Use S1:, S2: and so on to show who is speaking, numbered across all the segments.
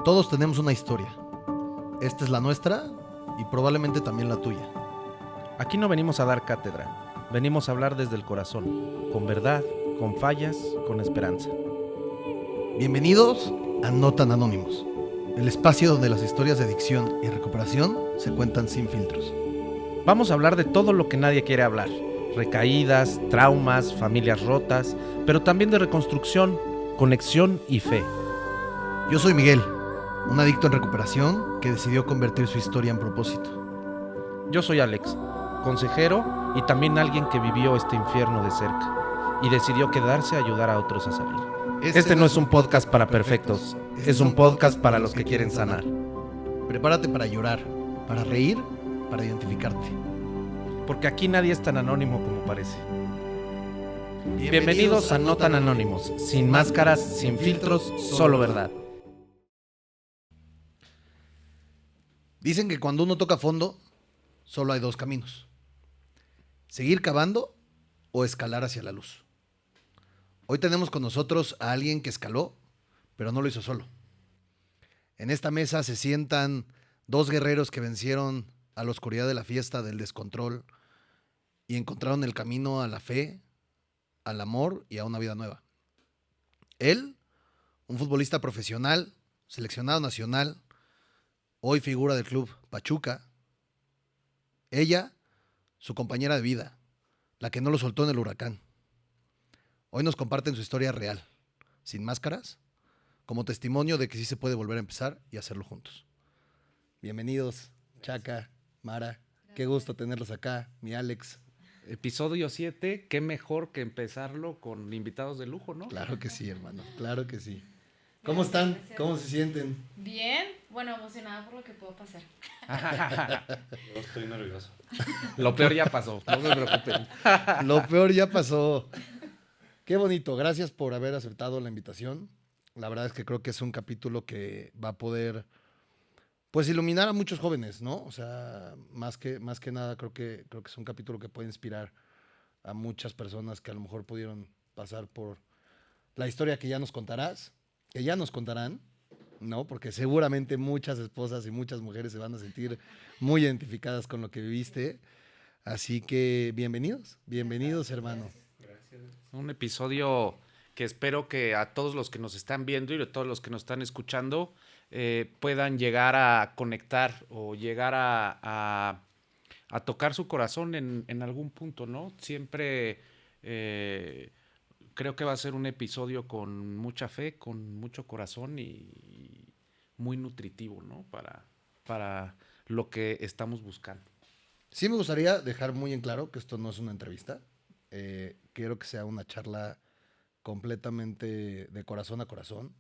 S1: Todos tenemos una historia. Esta es la nuestra y probablemente también la tuya.
S2: Aquí no venimos a dar cátedra, venimos a hablar desde el corazón, con verdad, con fallas, con esperanza.
S1: Bienvenidos a No Tan Anónimos, el espacio donde las historias de adicción y recuperación se cuentan sin filtros.
S2: Vamos a hablar de todo lo que nadie quiere hablar, recaídas, traumas, familias rotas, pero también de reconstrucción, conexión y fe.
S1: Yo soy Miguel, un adicto en recuperación que decidió convertir su historia en propósito.
S2: Yo soy Alex, consejero y también alguien que vivió este infierno de cerca y decidió quedarse a ayudar a otros a salir. Este no es un podcast para perfectos, es un podcast para los que quieren sanar.
S1: Prepárate para llorar, para reír, para identificarte.
S2: Porque aquí nadie es tan anónimo como parece. Bienvenidos a No Tan Anónimos, sin máscaras, sin filtros, solo verdad.
S1: Dicen que cuando uno toca fondo, solo hay dos caminos: seguir cavando o escalar hacia la luz. Hoy tenemos con nosotros a alguien que escaló, pero no lo hizo solo. En esta mesa se sientan dos guerreros que vencieron a la oscuridad de la fiesta del descontrol y encontraron el camino a la fe, al amor y a una vida nueva. Él, un futbolista profesional, seleccionado nacional, hoy figura del club Pachuca. Ella, su compañera de vida, la que no lo soltó en el huracán. Hoy nos comparten su historia real, sin máscaras, como testimonio de que sí se puede volver a empezar y hacerlo juntos. Bienvenidos, Chaca, Mara, qué gusto tenerlos acá, mi Alex.
S3: Episodio 7, qué mejor que empezarlo con invitados de lujo, ¿no?
S1: Claro que sí, hermano, claro que sí. ¿Cómo están?
S4: Gracias.
S1: ¿Cómo se sienten?
S4: Bien, bueno, emocionada por lo que puedo pasar.
S5: Yo estoy nervioso.
S3: Lo peor ya pasó, no se preocupen.
S1: Lo peor ya pasó. Qué bonito, gracias por haber aceptado la invitación. La verdad es que creo que es un capítulo que va a poder, pues, iluminar a muchos jóvenes, ¿no? O sea, más que nada, creo que es un capítulo que puede inspirar a muchas personas que a lo mejor pudieron pasar por la historia que ya nos contarás, que ya nos contarán, ¿no? Porque seguramente muchas esposas y muchas mujeres se van a sentir muy identificadas con lo que viviste. Así que bienvenidos, hermano.
S3: Un episodio que espero que a todos los que nos están viendo y a todos los que nos están escuchando puedan llegar a conectar o llegar a tocar su corazón en algún punto, ¿no? Siempre creo que va a ser un episodio con mucha fe, con mucho corazón y muy nutritivo, ¿no? Para lo que estamos buscando.
S1: Sí me gustaría dejar muy en claro que esto no es una entrevista. Quiero que sea una charla completamente de corazón a corazón,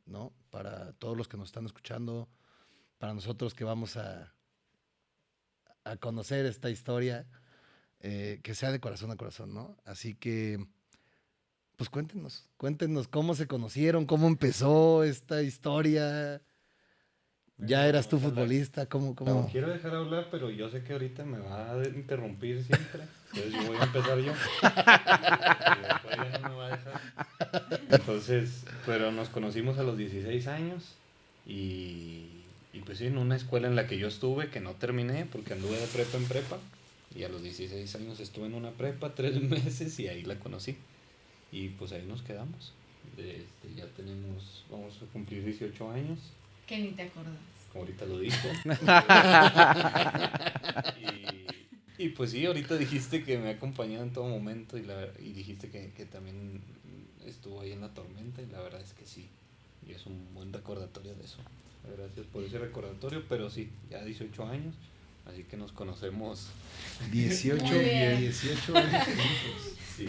S1: ¿no? Para todos los que nos están escuchando, para nosotros que vamos a conocer esta historia, que sea de corazón a corazón, ¿no? Así que, pues cuéntenos cómo se conocieron, cómo empezó esta historia. ¿Ya eras tú futbolista? ¿Cómo?
S5: No quiero dejar hablar, pero yo sé que ahorita me va a interrumpir siempre. Entonces yo voy a empezar yo. Y después ya no me va a dejar. Entonces, pero nos conocimos a los 16 años y pues sí, en una escuela en la que yo estuve, que no terminé porque anduve de prepa en prepa. Y a los 16 años estuve en una prepa 3 meses y ahí la conocí. Y pues ahí nos quedamos. Ya vamos a cumplir 18 años.
S4: Que ni te acuerdas.
S5: Como ahorita lo dijo. y pues sí, ahorita dijiste que me ha acompañado en todo momento y dijiste que también estuvo ahí en la tormenta y la verdad es que sí. Y es un buen recordatorio de eso. Gracias por ese recordatorio, pero sí, ya 18 años, así que nos conocemos.
S1: 18
S4: Muy bien.
S1: 18 años juntos.
S5: Sí.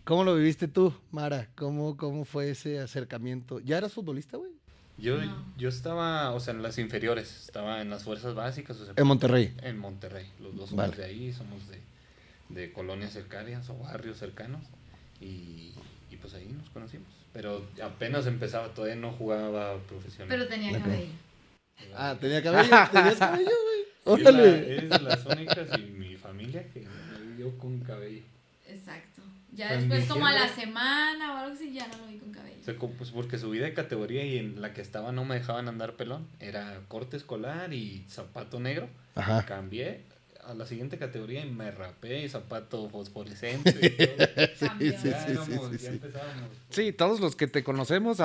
S1: ¿Cómo lo viviste tú, Mara? ¿Cómo fue ese acercamiento? ¿Ya eras futbolista, güey?
S5: Yo estaba, o sea, en las inferiores, estaba en las fuerzas básicas. O sea,
S1: En Monterrey.
S5: En Monterrey, los dos somos
S1: Vale.
S5: de ahí, somos de colonias cercanas o barrios cercanos y pues ahí nos conocimos. Pero apenas empezaba, todavía no jugaba profesional.
S4: Pero tenía
S1: Ok.
S4: cabello.
S1: Ah, tenía cabello. ¿Tenías cabello, güey?
S5: Sí,
S1: Órale.
S5: eres de las únicas y mi familia que me vio con cabello.
S4: Exacto. Ya
S5: En
S4: después, como a la
S5: diciembre.
S4: semana o algo así, ya no lo vi con cabello.
S5: Pues porque subí de categoría y en la que estaba no me dejaban andar pelón. Era corte escolar y zapato negro.
S1: Ajá.
S5: Cambié a la siguiente categoría y me rapé y zapato fosforescente y todo.
S4: Cambió.
S5: Ya empezábamos.
S3: Sí, todos los que te conocemos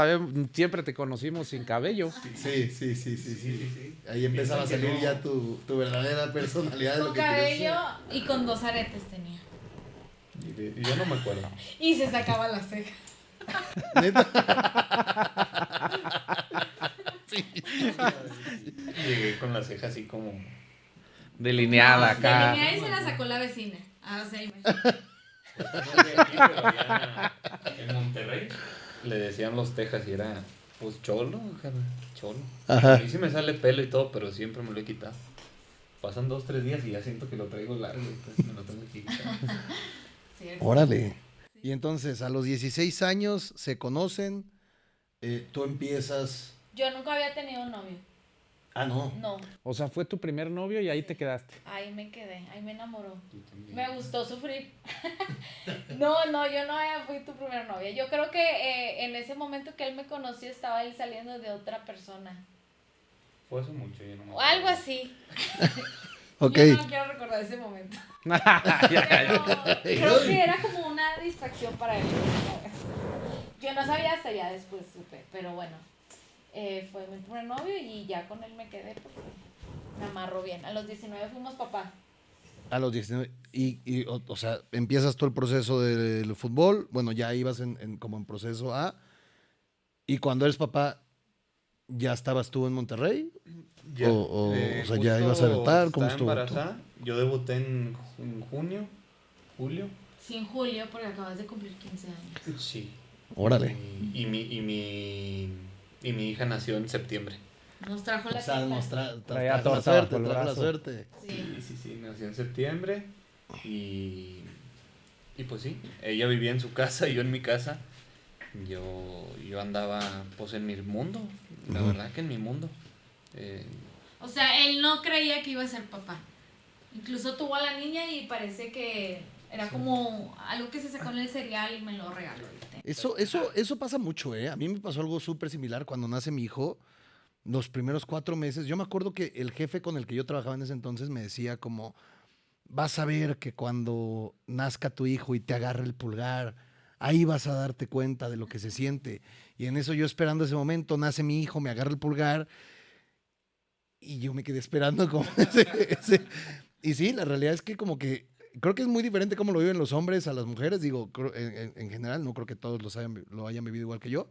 S3: siempre te conocimos sin cabello.
S1: Sí. Ahí empezaba a salir ya tu verdadera personalidad de lo
S4: Con
S1: que querías
S4: cabello y con 2 aretes tenía.
S5: Y yo no me acuerdo.
S4: Y se sacaba la ceja.
S1: ser. ¿Neta?
S5: Llegué con la ceja así como...
S3: Delineada
S4: De
S3: acá.
S4: línea y se la sacó la vecina. Ah, o sea, imagínate.
S5: No de aquí, pero allá en Monterrey le decían los Texas y era pues cholo, cholo.
S1: Ajá.
S5: A mí sí me sale pelo y todo, pero siempre me lo he quitado. Pasan 2-3 días y ya siento que lo traigo largo, entonces me lo tengo que quitar.
S4: Cierto.
S1: Órale. Y entonces, a los 16 años se conocen, tú empiezas...
S4: Yo nunca había tenido un novio.
S1: Ah, no.
S4: No,
S3: O sea, fue tu primer novio y ahí te quedaste.
S4: ahí me quedé, ahí me enamoró.
S5: Tú también.
S4: Me gustó sufrir. No, yo no fui tu primer novia. Yo creo que en ese momento que él me conoció estaba él saliendo de otra persona.
S5: Fue hace mucho, yo no me
S4: O
S5: acuerdo.
S4: algo así.
S1: Ok.
S4: Yo no quiero recordar ese momento. Pero creo que era como una distracción para él. Yo no sabía hasta ya después supe, pero bueno. Fue mi primer novio y ya con él me quedé porque me amarró bien. A los 19 fuimos papá.
S1: A los 19. O sea, empiezas todo el proceso del fútbol. Bueno, ya ibas como en proceso A. Y cuando eres papá, ¿ya estabas tú en Monterrey?
S5: Ya,
S1: O sea,
S5: justo
S1: ya ibas a debutar. ¿Cómo
S5: estaba
S1: estuvo?
S5: embarazada. Yo debuté en julio.
S4: Sí, en julio, porque acabas de cumplir 15 años.
S5: Sí.
S1: Órale.
S5: Y mi hija nació en septiembre.
S4: Nos trajo la
S1: O sea,
S4: teta.
S3: Traía
S1: la
S3: torta
S1: suerte,
S3: bajo el
S1: trajo la
S3: brazo.
S1: suerte.
S4: Sí.
S5: Sí, nació en septiembre. Y pues sí, ella vivía en su casa y yo en mi casa. Yo andaba pues en mi mundo, la
S1: Ujú.
S5: verdad que en mi mundo.
S4: O sea, él no creía que iba a ser papá. Incluso tuvo a la niña y parece que era como algo que se sacó en el cereal y me lo regaló.
S1: Eso pasa mucho, ¿eh? A mí me pasó algo súper similar cuando nace mi hijo. Los primeros 4 meses, yo me acuerdo que el jefe con el que yo trabajaba en ese entonces me decía como, vas a ver que cuando nazca tu hijo y te agarre el pulgar, ahí vas a darte cuenta de lo que se siente. Y en eso yo esperando ese momento, nace mi hijo, me agarra el pulgar y yo me quedé esperando como Y sí, la realidad es que como que creo que es muy diferente cómo lo viven los hombres a las mujeres. Digo, en general, no creo que todos lo hayan vivido igual que yo.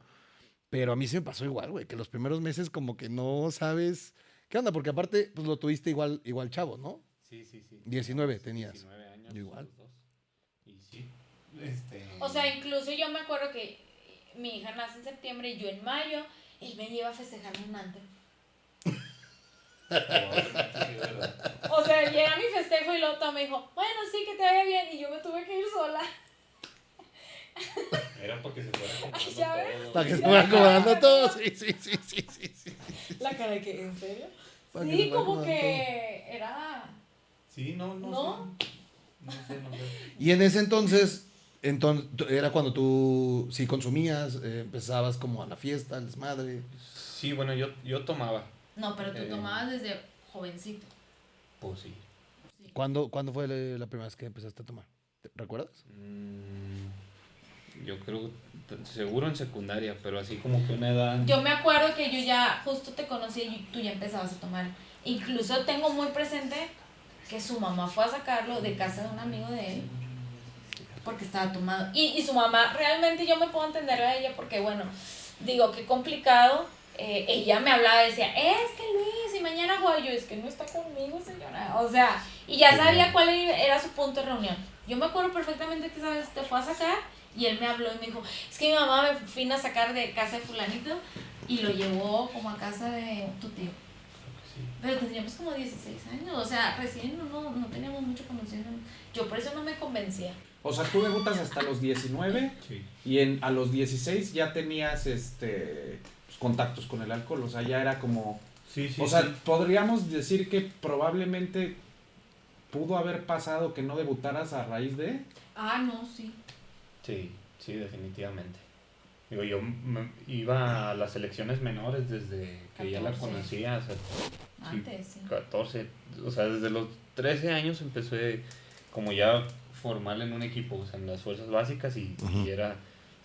S1: Pero a mí sí me pasó igual, güey, que los primeros meses como que no sabes qué onda, porque aparte, pues lo tuviste igual chavo, ¿no?
S5: Sí.
S1: 19 tenías.
S5: 19 años.
S1: Yo igual.
S5: los dos. Y sí.
S4: O sea, incluso yo me acuerdo que mi hija nace en septiembre y yo en mayo, él me lleva a festejarme un antro.
S5: Probablemente sí, ¿verdad?
S4: O sea, llega mi festejo y luego todo me dijo, bueno, sí, que te vaya bien. Y yo me tuve que ir sola.
S5: Era porque se fuera acomodando
S4: Ya ves.
S5: todo.
S1: Para que se fuera acomodando todo, sí.
S4: La cara de que, ¿en serio?
S1: Para que
S4: Sí,
S1: se vaya
S4: como
S1: acomodando
S4: que era...
S5: Sí, no
S4: ¿No?
S5: sé. No sé.
S1: Y en ese entonces, era cuando tú sí consumías, empezabas como a la fiesta, al desmadre.
S5: Sí, bueno, yo tomaba.
S4: No, pero tú tomabas desde jovencito.
S5: Pues sí.
S4: Sí.
S1: ¿Cuándo fue la primera vez que empezaste a tomar? ¿Te recuerdas?
S5: Yo creo, seguro en secundaria, pero así como que una edad...
S4: Yo me acuerdo que yo ya justo te conocí y tú ya empezabas a tomar. Incluso tengo muy presente que su mamá fue a sacarlo de casa de un amigo de él porque estaba tomado. Y su mamá, realmente yo me puedo entender a ella porque, bueno, digo, qué complicado. Ella me hablaba y decía, es que Luis, y mañana juega. Yo, es que no está conmigo, señora. O sea, y ya sabía cuál era su punto de reunión. Yo me acuerdo perfectamente que, ¿sabes? Te fue a sacar y él me habló y me dijo, es que mi mamá me vino a sacar de casa de fulanito y lo llevó como a casa de tu tío. Pero tendríamos como 16 años, o sea, recién no teníamos mucho conocimiento. Yo por eso no me convencía.
S3: O sea, tú debutas hasta los 19
S5: Sí.
S3: y a los 16 ya tenías pues, contactos con el alcohol. O sea, ya era como...
S5: Sí.
S3: O sea, podríamos decir que probablemente pudo haber pasado que no debutaras a raíz de...
S4: Ah, no, sí.
S5: Sí, sí, definitivamente. Digo, yo iba a las selecciones menores desde que ya la
S4: 14.
S5: conocía, o sea,
S4: Antes, sí.
S5: 14, o sea, desde los 13 años empecé como ya formal en un equipo, o sea, en las fuerzas básicas y era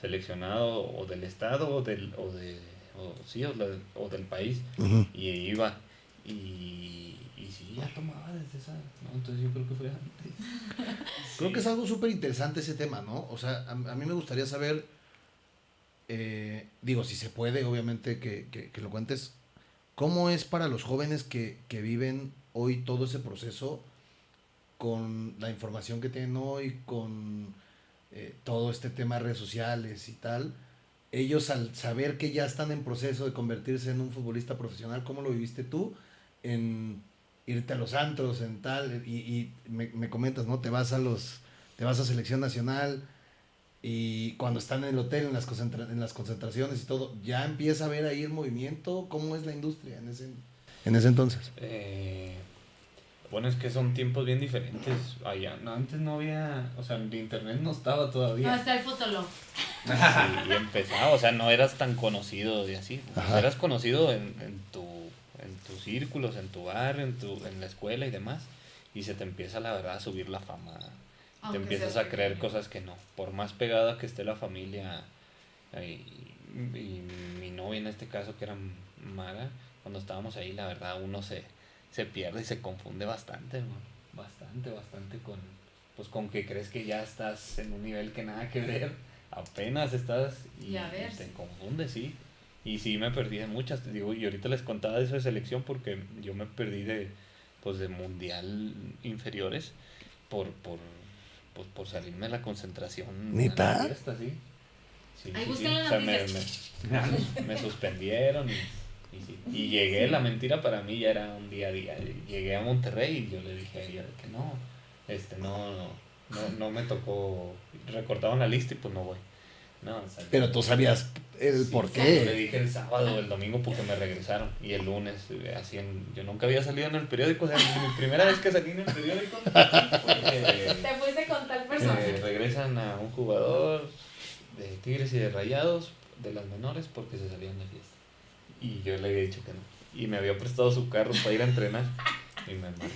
S5: seleccionado o del estado o del país y iba y sí, ya tomaba desde esa, ¿no? Entonces yo creo que fue antes.
S1: Creo que es algo súper interesante ese tema, ¿no? O sea, a mí me gustaría saber, digo, si se puede, obviamente, que lo cuentes, ¿cómo es para los jóvenes que viven hoy todo ese proceso con la información que tienen hoy, con todo este tema de redes sociales y tal? Ellos al saber que ya están en proceso de convertirse en un futbolista profesional, ¿cómo lo viviste tú? En irte a los antros, en tal, y me comentas, ¿no? Te vas a selección nacional y cuando están en el hotel, en las concentraciones y todo, ¿ya empieza a ver ahí el movimiento? ¿Cómo es la industria en ese entonces?
S5: Bueno, es que son tiempos bien diferentes. Allá, no, antes no había, o sea, el internet no estaba todavía.
S4: No, está el Fotolog.
S5: Sí, y empezaba, o sea, no eras tan conocido y así. O sea, eras conocido en tus círculos, en tu barrio, en la escuela y demás. Y se te empieza, la verdad, a subir la fama.
S4: Aunque
S5: te empiezas
S4: seas
S5: a creer
S4: pequeño.
S5: cosas que no. Por más pegada que esté la familia y mi novia en este caso, que era Mara, cuando estábamos ahí, la verdad, uno se pierde y se confunde bastante, ¿no? Bastante con que crees que ya estás en un nivel que nada que ver, apenas estás y te confunde, sí. Y sí me perdí de muchas, te digo, y ahorita les contaba de eso de selección porque yo me perdí de mundial inferiores por salirme de la concentración
S1: ¿Neta?
S5: en la fiesta, sí. Sí,
S4: Ahí
S5: sí,
S4: búsquenlo en
S5: o sea,
S4: las
S5: me suspendieron y llegué, la mentira para mí ya era un día a día. Llegué a Monterrey y yo le dije a ella que no me tocó, recortaron la lista y pues no voy. No, o sea,
S1: Pero tú sabías el por
S5: yo le
S1: qué.
S5: dije el sábado o el domingo porque me regresaron y el lunes, yo nunca había salido en el periódico, o sea, mi primera vez que salí en el periódico
S4: Te fuiste con tal persona.
S5: regresan a un jugador de Tigres y de Rayados de las menores porque se salían de fiesta. Y yo le había dicho que no. Y me había prestado su carro para ir a entrenar. Y me marcan,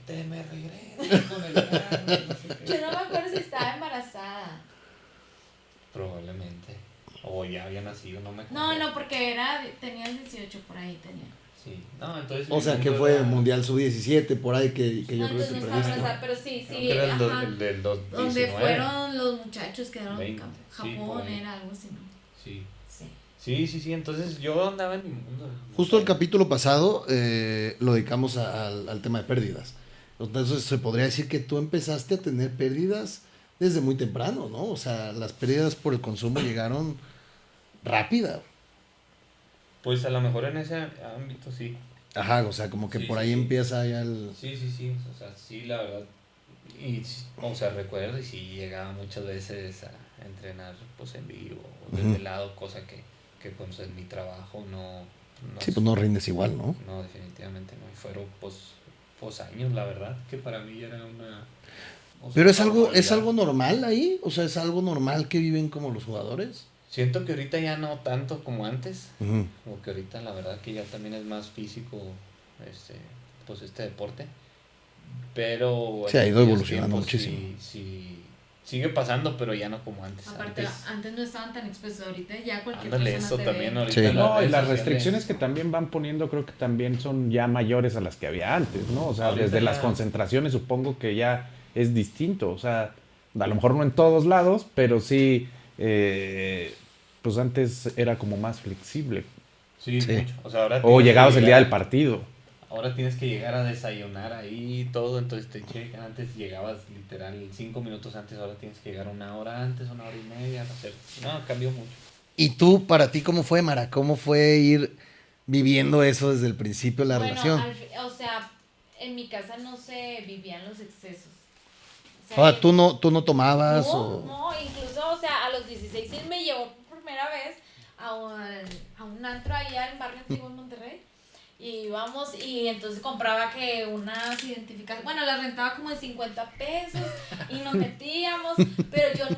S5: te me regresas con el carro. No sé qué.
S4: Yo no me acuerdo si estaba embarazada.
S5: Probablemente. O ya había nacido, no me acuerdo.
S4: No, porque tenía 18 por ahí, tenía.
S5: Sí. No, entonces.
S1: O sea, que fue Mundial Sub-17, por ahí que yo
S4: No,
S1: creo que
S4: entonces
S1: te
S4: no estaba
S1: perdiste.
S4: embarazada, pero sí,
S5: Creo que era
S4: ajá.
S5: el del 2019.
S4: Donde fueron los muchachos que eran
S5: 20, sí,
S4: Japón,
S5: por ahí.
S4: era algo así, ¿no?
S5: Sí.
S4: Sí.
S5: Sí. Entonces yo andaba en mi mundo.
S1: Justo el capítulo pasado lo dedicamos al tema de pérdidas. Entonces se podría decir que tú empezaste a tener pérdidas desde muy temprano, ¿no? O sea, las pérdidas por el consumo llegaron rápida.
S5: Pues a lo mejor en ese ámbito sí.
S1: Ajá, o sea, como que
S5: Sí,
S1: por
S5: sí,
S1: ahí
S5: sí.
S1: empieza ya el...
S5: Sí. O sea, sí, la verdad. Y, o sea, recuerdo y sí llegaba muchas veces a entrenar pues en vivo o desde el lado, cosa que pues en mi trabajo no
S1: Sí, pues no rindes igual, ¿no?
S5: No, definitivamente no. Y fueron pues años, la verdad, que para mí era una... o sea,
S1: Pero es
S5: normalidad.
S1: algo normal ahí, o sea, es algo normal que viven como los jugadores.
S5: Siento que ahorita ya no tanto como antes,
S1: Ujú.
S5: porque ahorita la verdad que ya también es más físico pues este deporte. Pero
S1: Sí, ha
S5: en
S1: ido
S5: aquellos
S1: evolucionando
S5: tiempos
S1: muchísimo.
S5: Sí, sigue pasando, pero ya no como antes.
S4: Aparte, antes no estaban tan expuestos, ahorita ya cualquier
S5: Ándale,
S4: persona
S5: eso
S4: te
S5: también
S4: ve.
S5: ahorita.
S1: Sí.
S5: en
S2: No, y
S5: redes
S2: las
S5: sociales.
S2: restricciones que también van poniendo creo que también son ya mayores a las que había antes, ¿no? O sea,
S5: Ahorita
S2: desde
S5: ya-
S2: las concentraciones supongo que ya es distinto, o sea, a lo mejor no en todos lados, pero sí, pues antes era como más flexible.
S5: Sí,
S1: Sí.
S5: mucho. O sea, ahora
S2: O
S5: tienes que
S2: llegabas el día
S5: llegar-
S2: del partido.
S5: Ahora tienes que llegar a desayunar ahí y todo, entonces te checan. Antes llegabas literal 5 minutos antes, ahora tienes que llegar una hora antes, una hora y media. No, cambió mucho.
S1: ¿Y tú, para ti, cómo fue, Mara? ¿Cómo fue ir viviendo eso desde el principio de la relación?
S4: O sea, en mi casa no se vivían los excesos.
S1: O sea, ¿tú no tomabas
S4: No,
S1: o...?
S4: no, incluso, o sea, a los 16 él me llevó por primera vez a un antro allá en Barrio Antiguo en Monterrey. Y íbamos y entonces compraba que unas identificaciones, bueno, las rentaba como de 50 pesos y nos metíamos, pero yo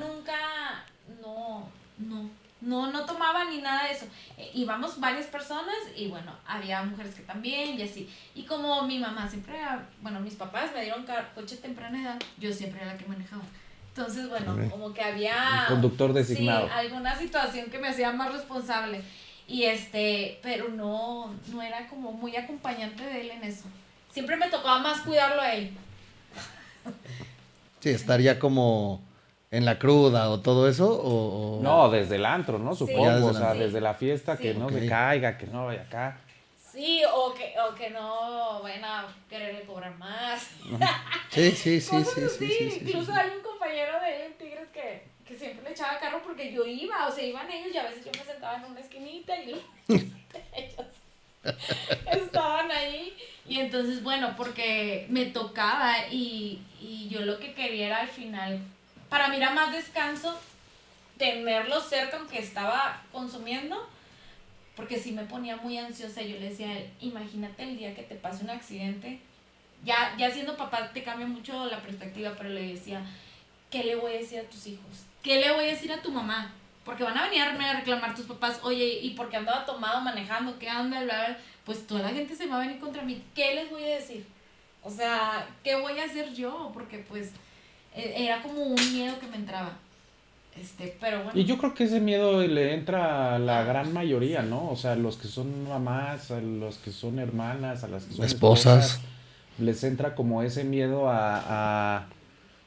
S4: no tomaba ni nada de eso. Íbamos varias personas y bueno, había mujeres que también y así. Y como mi mamá siempre, bueno, mis papás me dieron coche a temprana edad, yo siempre era la que manejaba. Entonces, bueno, como que había...
S3: El conductor designado.
S4: Sí, alguna situación que me hacía más responsable. Y pero no era como muy acompañante de él en eso. Siempre me tocaba más cuidarlo a él.
S1: Sí, estaría como en la cruda o todo eso, o...
S3: No, desde el antro, ¿no?
S4: Sí.
S3: Supongo,
S1: Ya desde
S3: o
S1: el
S3: sea,
S1: antro.
S3: desde la fiesta,
S4: Sí.
S3: que no
S1: Ok.
S3: se caiga, que no vaya acá.
S4: Sí, o que no vayan a quererle cobrar más.
S1: Sí, sí, sí,
S4: Cosas
S1: sí,
S4: así.
S1: sí, sí, sí,
S4: Incluso
S1: sí.
S4: hay un compañero de él en Tigres que siempre le echaba carro porque yo iba, o sea, iban ellos y a veces yo me sentaba en una esquinita y ellos estaban ahí. Y entonces, bueno, porque me tocaba y yo lo que quería era al final, para mí era más descanso tenerlo cerca aunque estaba consumiendo, porque sí me ponía muy ansiosa. Yo le decía a él, imagínate el día que te pase un accidente. Ya siendo papá te cambia mucho la perspectiva, pero le decía, ¿qué le voy a decir a tus hijos? ¿Qué le voy a decir a tu mamá? Porque van a venir a reclamar tus papás, oye, ¿y por qué andaba tomado manejando? ¿Qué anda? Bla, bla? Pues toda la gente se va a venir contra mí. ¿Qué les voy a decir? O sea, ¿qué voy a hacer yo? Porque pues era como un miedo que me entraba. Pero bueno.
S3: Y yo creo que ese miedo le entra a la gran mayoría, ¿no? O sea, los que son mamás, a los que son hermanas, a las que son
S1: Esposas.
S3: les entra como ese miedo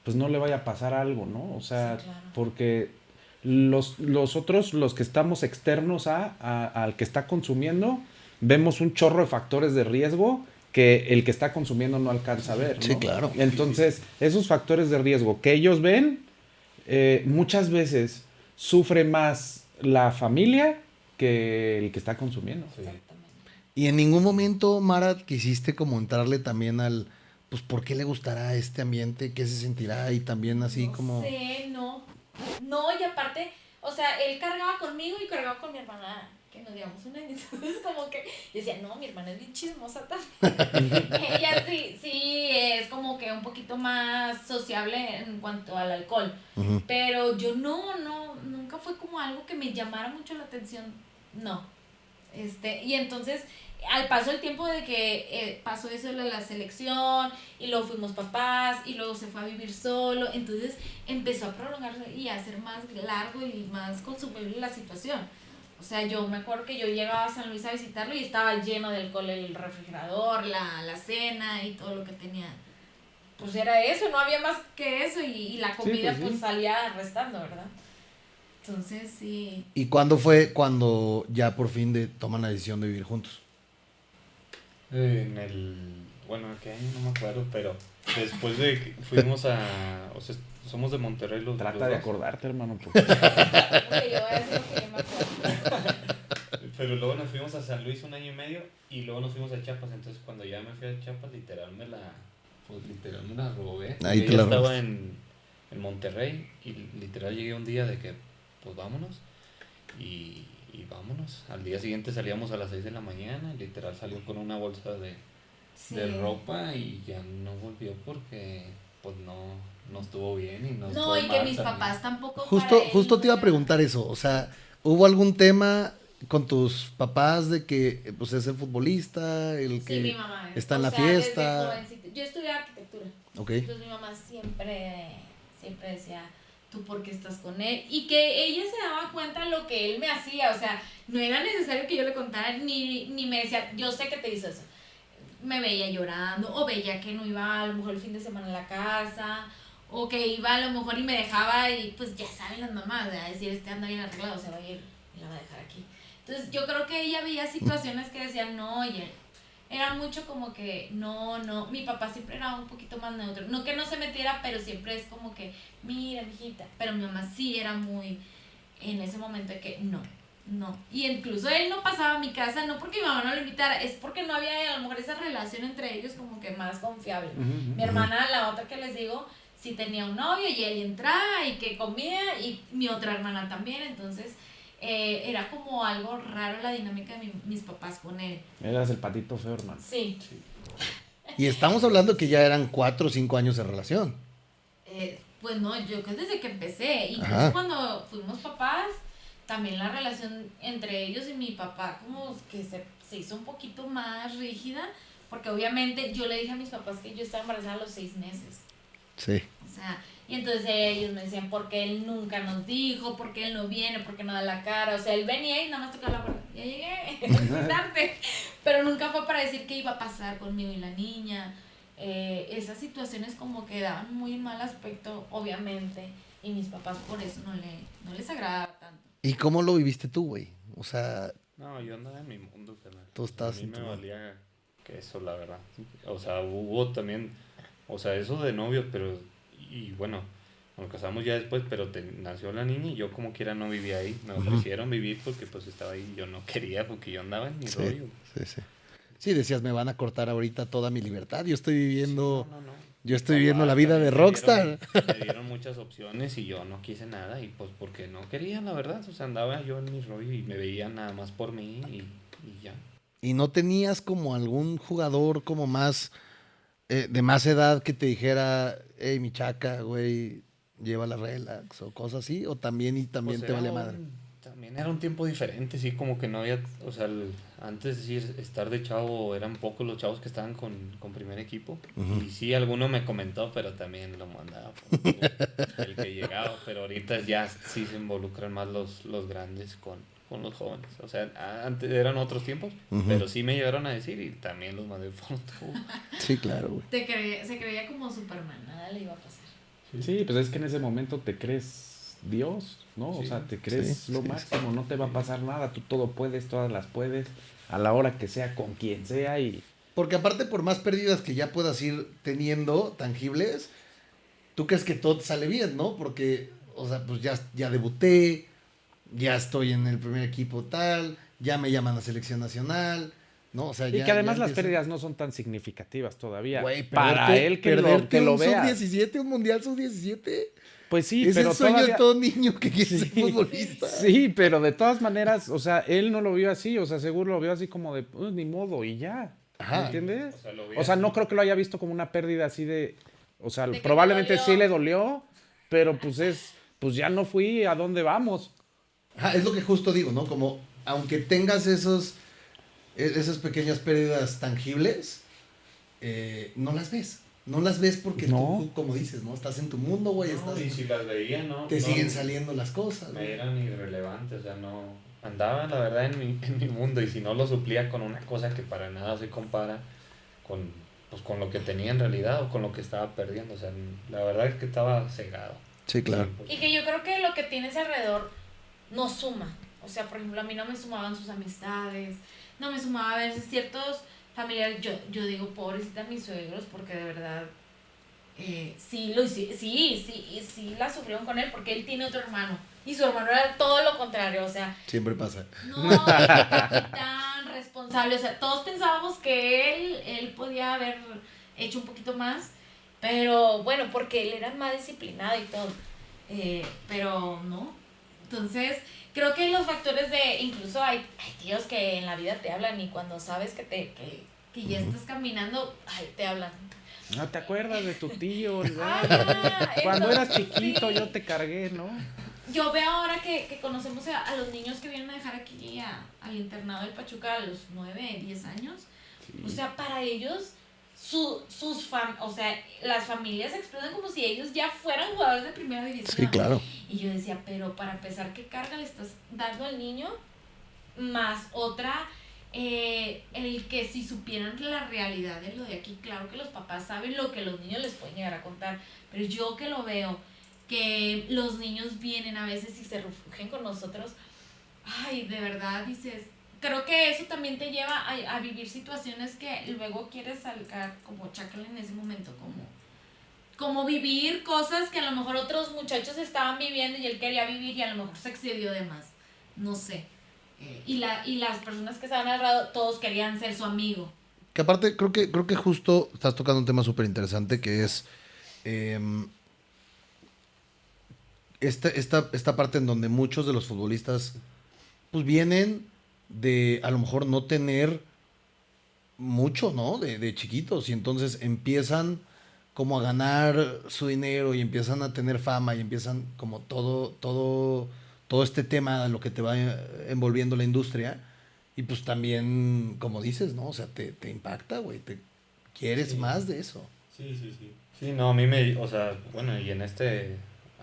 S3: pues no le vaya a pasar algo, ¿no? O sea,
S4: Sí, claro.
S3: porque los otros, los que estamos externos al que está consumiendo, vemos un chorro de factores de riesgo que el que está consumiendo no alcanza a ver, ¿no?
S1: Sí, claro.
S3: Entonces, esos factores de riesgo que ellos ven, muchas veces sufre más la familia que el que está consumiendo.
S4: Exactamente.
S1: Y en ningún momento, Mara, quisiste como entrarle también al, pues, ¿por qué le gustará este ambiente? ¿Qué se sentirá? Y también así
S4: No
S1: como...
S4: sé, no. No, y aparte, o sea, él cargaba conmigo y cargaba con mi hermana, que nos llevamos un año. Entonces, como que decía, no, mi hermana es bien chismosa también. Ella sí, es como que un poquito más sociable en cuanto al alcohol.
S1: Ujú.
S4: Pero yo nunca fue como algo que me llamara mucho la atención. No. Y entonces, al paso del tiempo de que pasó eso de la selección, y luego fuimos papás, y luego se fue a vivir solo, entonces empezó a prolongarse y a ser más largo y más consumible la situación. O sea, yo me acuerdo que yo llegaba a San Luis a visitarlo y estaba lleno de alcohol el refrigerador, la cena y todo lo que tenía. Pues era eso, no había más que eso, y la comida
S3: pues sí.
S4: pues salía restando, ¿verdad? Entonces, sí.
S1: ¿Y cuándo fue cuando ya por fin toman la decisión de vivir juntos?
S5: Bueno, ¿qué año? No me acuerdo, pero después de que fuimos o sea, somos de Monterrey los
S3: Trata
S5: los
S3: de
S5: dos.
S3: acordarte, hermano. Porque...
S4: Ok, yo voy a decir lo que yo me acuerdo.
S5: Pero luego nos fuimos a San Luis un año y medio y luego nos fuimos a Chiapas. Entonces, cuando ya me fui a Chiapas, literal me la robé.
S1: Ahí
S5: Yo
S1: te
S5: ya
S1: la
S5: estaba
S1: robaste.
S5: en Monterrey y literal llegué un día de que, pues vámonos. Y vámonos. Al día siguiente salíamos a las 6 de la mañana. Literal salió con una bolsa de
S4: Sí.
S5: ropa y ya no volvió porque pues no estuvo bien y no
S4: No,
S5: estuvo
S4: y que
S5: mal
S4: mis
S5: también.
S4: papás tampoco.
S1: Justo,
S4: para él
S1: justo
S4: no
S1: te iba a
S4: era-
S1: preguntar eso, o sea, ¿hubo algún tema con tus papás de que pues es el futbolista, el que
S4: Sí, mi mamá.
S1: está en
S4: O
S1: la
S4: sea, desde
S1: fiesta?
S4: jovencita. Yo estudié arquitectura.
S1: Ok.
S4: Entonces mi mamá siempre decía, ¿tú por qué estás con él? Y que ella se daba cuenta de lo que él me hacía. O sea, no era necesario que yo le contara, ni me decía, yo sé que te hizo eso. Me veía llorando, o veía que no iba a lo mejor el fin de semana a la casa, o que iba a lo mejor y me dejaba, y pues ya saben las mamás, a decir, anda bien arreglado, se va a ir y la va a dejar aquí. Entonces yo creo que ella veía situaciones que decían, no, oye, era mucho como que, no, mi papá siempre era un poquito más neutro, no que no se metiera, pero siempre es como que, mira, mijita, pero mi mamá sí era muy, en ese momento de que, no, y incluso él no pasaba a mi casa, no porque mi mamá no lo invitara, es porque no había a lo mejor esa relación entre ellos como que más confiable. Mi hermana, la otra que les digo, sí tenía un novio y él entraba y que comía, y mi otra hermana también, entonces era como algo raro la dinámica de mis papás con él.
S3: Eras el patito feo, hermano.
S4: Sí.
S1: Y estamos hablando que ya eran 4 o 5 años de relación.
S4: Pues no, yo creo que desde que empecé, incluso
S1: Ajá.
S4: cuando fuimos papás, también la relación entre ellos y mi papá como que se hizo un poquito más rígida, porque obviamente yo le dije a mis papás que yo estaba embarazada a los 6 meses.
S1: Sí.
S4: O sea, y entonces ellos me decían, ¿por qué él nunca nos dijo? ¿Por qué él no viene? ¿Por qué no da la cara? O sea, él venía y nada más tocaba la puerta. Ya llegué, a visitarte. Pero nunca fue para decir qué iba a pasar conmigo y la niña. Esas situaciones como que daban muy mal aspecto, obviamente. Y mis papás por eso no les agradaba tanto.
S1: ¿Y cómo lo viviste tú, güey? O sea,
S5: No, yo andaba en mi mundo, carnal.
S1: Tú estabas
S5: A mí
S1: en
S5: me
S1: tu mundo.
S5: valía que eso, la verdad. O sea, hubo también, o sea, eso de novios, pero, y bueno, nos casamos ya después, pero nació la niña y yo como quiera no vivía ahí. Me ofrecieron vivir porque pues estaba ahí. Yo no quería porque yo andaba en mi rollo.
S1: sí. Sí, decías, me van a cortar ahorita toda mi libertad. Yo estoy viviendo...
S5: Sí, no.
S1: Yo estoy
S5: Mis
S1: viviendo la
S5: papás
S1: vida de
S5: también
S1: rockstar.
S5: Me dieron muchas opciones y yo no quise nada y pues porque no quería, la verdad. O sea, andaba yo en mi rollo y me veían nada más por mí y ya.
S1: ¿Y no tenías como algún jugador como más... de más edad que te dijera, hey, mi chaca, güey, lleva la relax o cosas así? ¿O también
S5: Pues
S1: te vale madre?
S5: También era un tiempo diferente, sí, como que no había, o sea, antes de estar de chavo eran pocos los chavos que estaban con primer equipo.
S1: Ujú.
S5: Y sí, alguno me comentó, pero también lo mandaba por el que llegaba. Pero ahorita ya sí se involucran más los grandes con los jóvenes. O sea, antes eran otros tiempos,
S1: Ujú.
S5: pero sí me llegaron a decir y también los mandé por un tubo.
S1: Sí, claro, güey.
S4: Se creía como Superman, nada le iba a pasar.
S2: Sí, pues es que en ese momento te crees Dios, ¿no? O
S5: Sí.
S2: sea, te crees
S1: Sí,
S2: lo
S1: sí,
S2: máximo, no te va a pasar nada, tú todo puedes, todas las puedes, a la hora que sea, con quien sea y...
S1: Porque aparte, por más pérdidas que ya puedas ir teniendo tangibles, tú crees que todo te sale bien, ¿no? Porque, o sea, pues ya debuté, ya estoy en el primer equipo tal, ya me llaman a selección nacional, ¿no? O sea,
S2: Y
S1: ya,
S2: que además
S1: ya
S2: las
S1: empieza-
S2: pérdidas no son tan significativas todavía.
S1: Güey,
S2: Para él que
S1: perderte
S2: lo
S1: un
S2: vea.
S1: sub-17, un mundial sub-17.
S2: Pues sí,
S1: Es
S2: pero
S1: el sueño
S2: todavía...
S1: de todo niño que quiere ser
S2: Sí.
S1: futbolista.
S2: Sí, pero de todas maneras, o sea, él no lo vio así, o sea, seguro lo vio así como de, pues ni modo, y ya.
S1: Ajá.
S2: ¿Me entiendes?
S5: O sea, lo vi
S2: O sea,
S5: así.
S2: no creo que lo haya visto como una pérdida así de, o sea,
S4: De que
S2: probablemente
S4: le dolió.
S2: sí le dolió, pero pues ya no fui, ¿a dónde vamos?
S1: Ajá, es lo que justo digo, ¿no? Como, aunque tengas esas pequeñas pérdidas tangibles, no las ves. No las ves porque
S2: No.
S1: tú, como dices, ¿no? Estás en tu mundo, güey.
S5: No,
S1: estás-
S5: y si las veía, ¿no?
S1: te
S5: no,
S1: siguen saliendo las cosas.
S5: Me
S1: güey.
S5: eran irrelevantes, o sea, no... Andaba, la verdad, en mi mundo y si no lo suplía con una cosa que para nada se compara con, pues, con lo que tenía en realidad o con lo que estaba perdiendo. O sea, la verdad es que estaba cegado.
S1: Sí, claro.
S4: Y que yo creo que lo que tienes alrededor no suma. O sea, por ejemplo, a mí no me sumaban sus amistades, no me sumaba a veces ciertos familiares. Yo digo, pobrecita mis suegros, porque de verdad sí la sufrieron con él, porque él tiene otro hermano. Y su hermano era todo lo contrario, o sea,
S1: Siempre pasa.
S4: no, el capitán, responsable, o sea, todos pensábamos que él podía haber hecho un poquito más, pero bueno, porque él era más disciplinado y todo, pero no. Entonces, creo que los factores incluso hay tíos que en la vida te hablan y cuando sabes que ya estás caminando, ay, te hablan.
S2: ¿No te acuerdas de tu tío?
S4: entonces,
S2: Cuando eras chiquito
S4: sí.
S2: yo te cargué, ¿no?
S4: Yo veo ahora que conocemos a los niños que vienen a dejar aquí al internado del Pachuca a los 9, 10 años. O sea, para ellos, o sea, las familias se expresan como si ellos ya fueran jugadores de primera división.
S1: Sí, claro.
S4: Y yo decía, pero para empezar, ¿qué carga le estás dando al niño? Más otra, el que si supieran la realidad de lo de aquí, claro que los papás saben lo que los niños les pueden llegar a contar, pero yo que lo veo, que los niños vienen a veces y se refugian con nosotros, ay, de verdad dices, creo que eso también te lleva a vivir situaciones que luego quieres sacar como chacal en ese momento, como vivir cosas que a lo mejor otros muchachos estaban viviendo y él quería vivir y a lo mejor se excedió de más, no sé. Y las personas que estaban al lado, todos querían ser su amigo.
S1: Que aparte, creo que justo estás tocando un tema súper interesante que es esta parte en donde muchos de los futbolistas pues vienen de a lo mejor no tener mucho, ¿no? De chiquitos y entonces empiezan como a ganar su dinero y empiezan a tener fama y empiezan como todo todo este tema, lo que te va envolviendo la industria, y pues también, como dices, ¿no? O sea, te impacta, güey, te quieres más de eso.
S5: Sí. Sí, no, o sea, bueno, y en este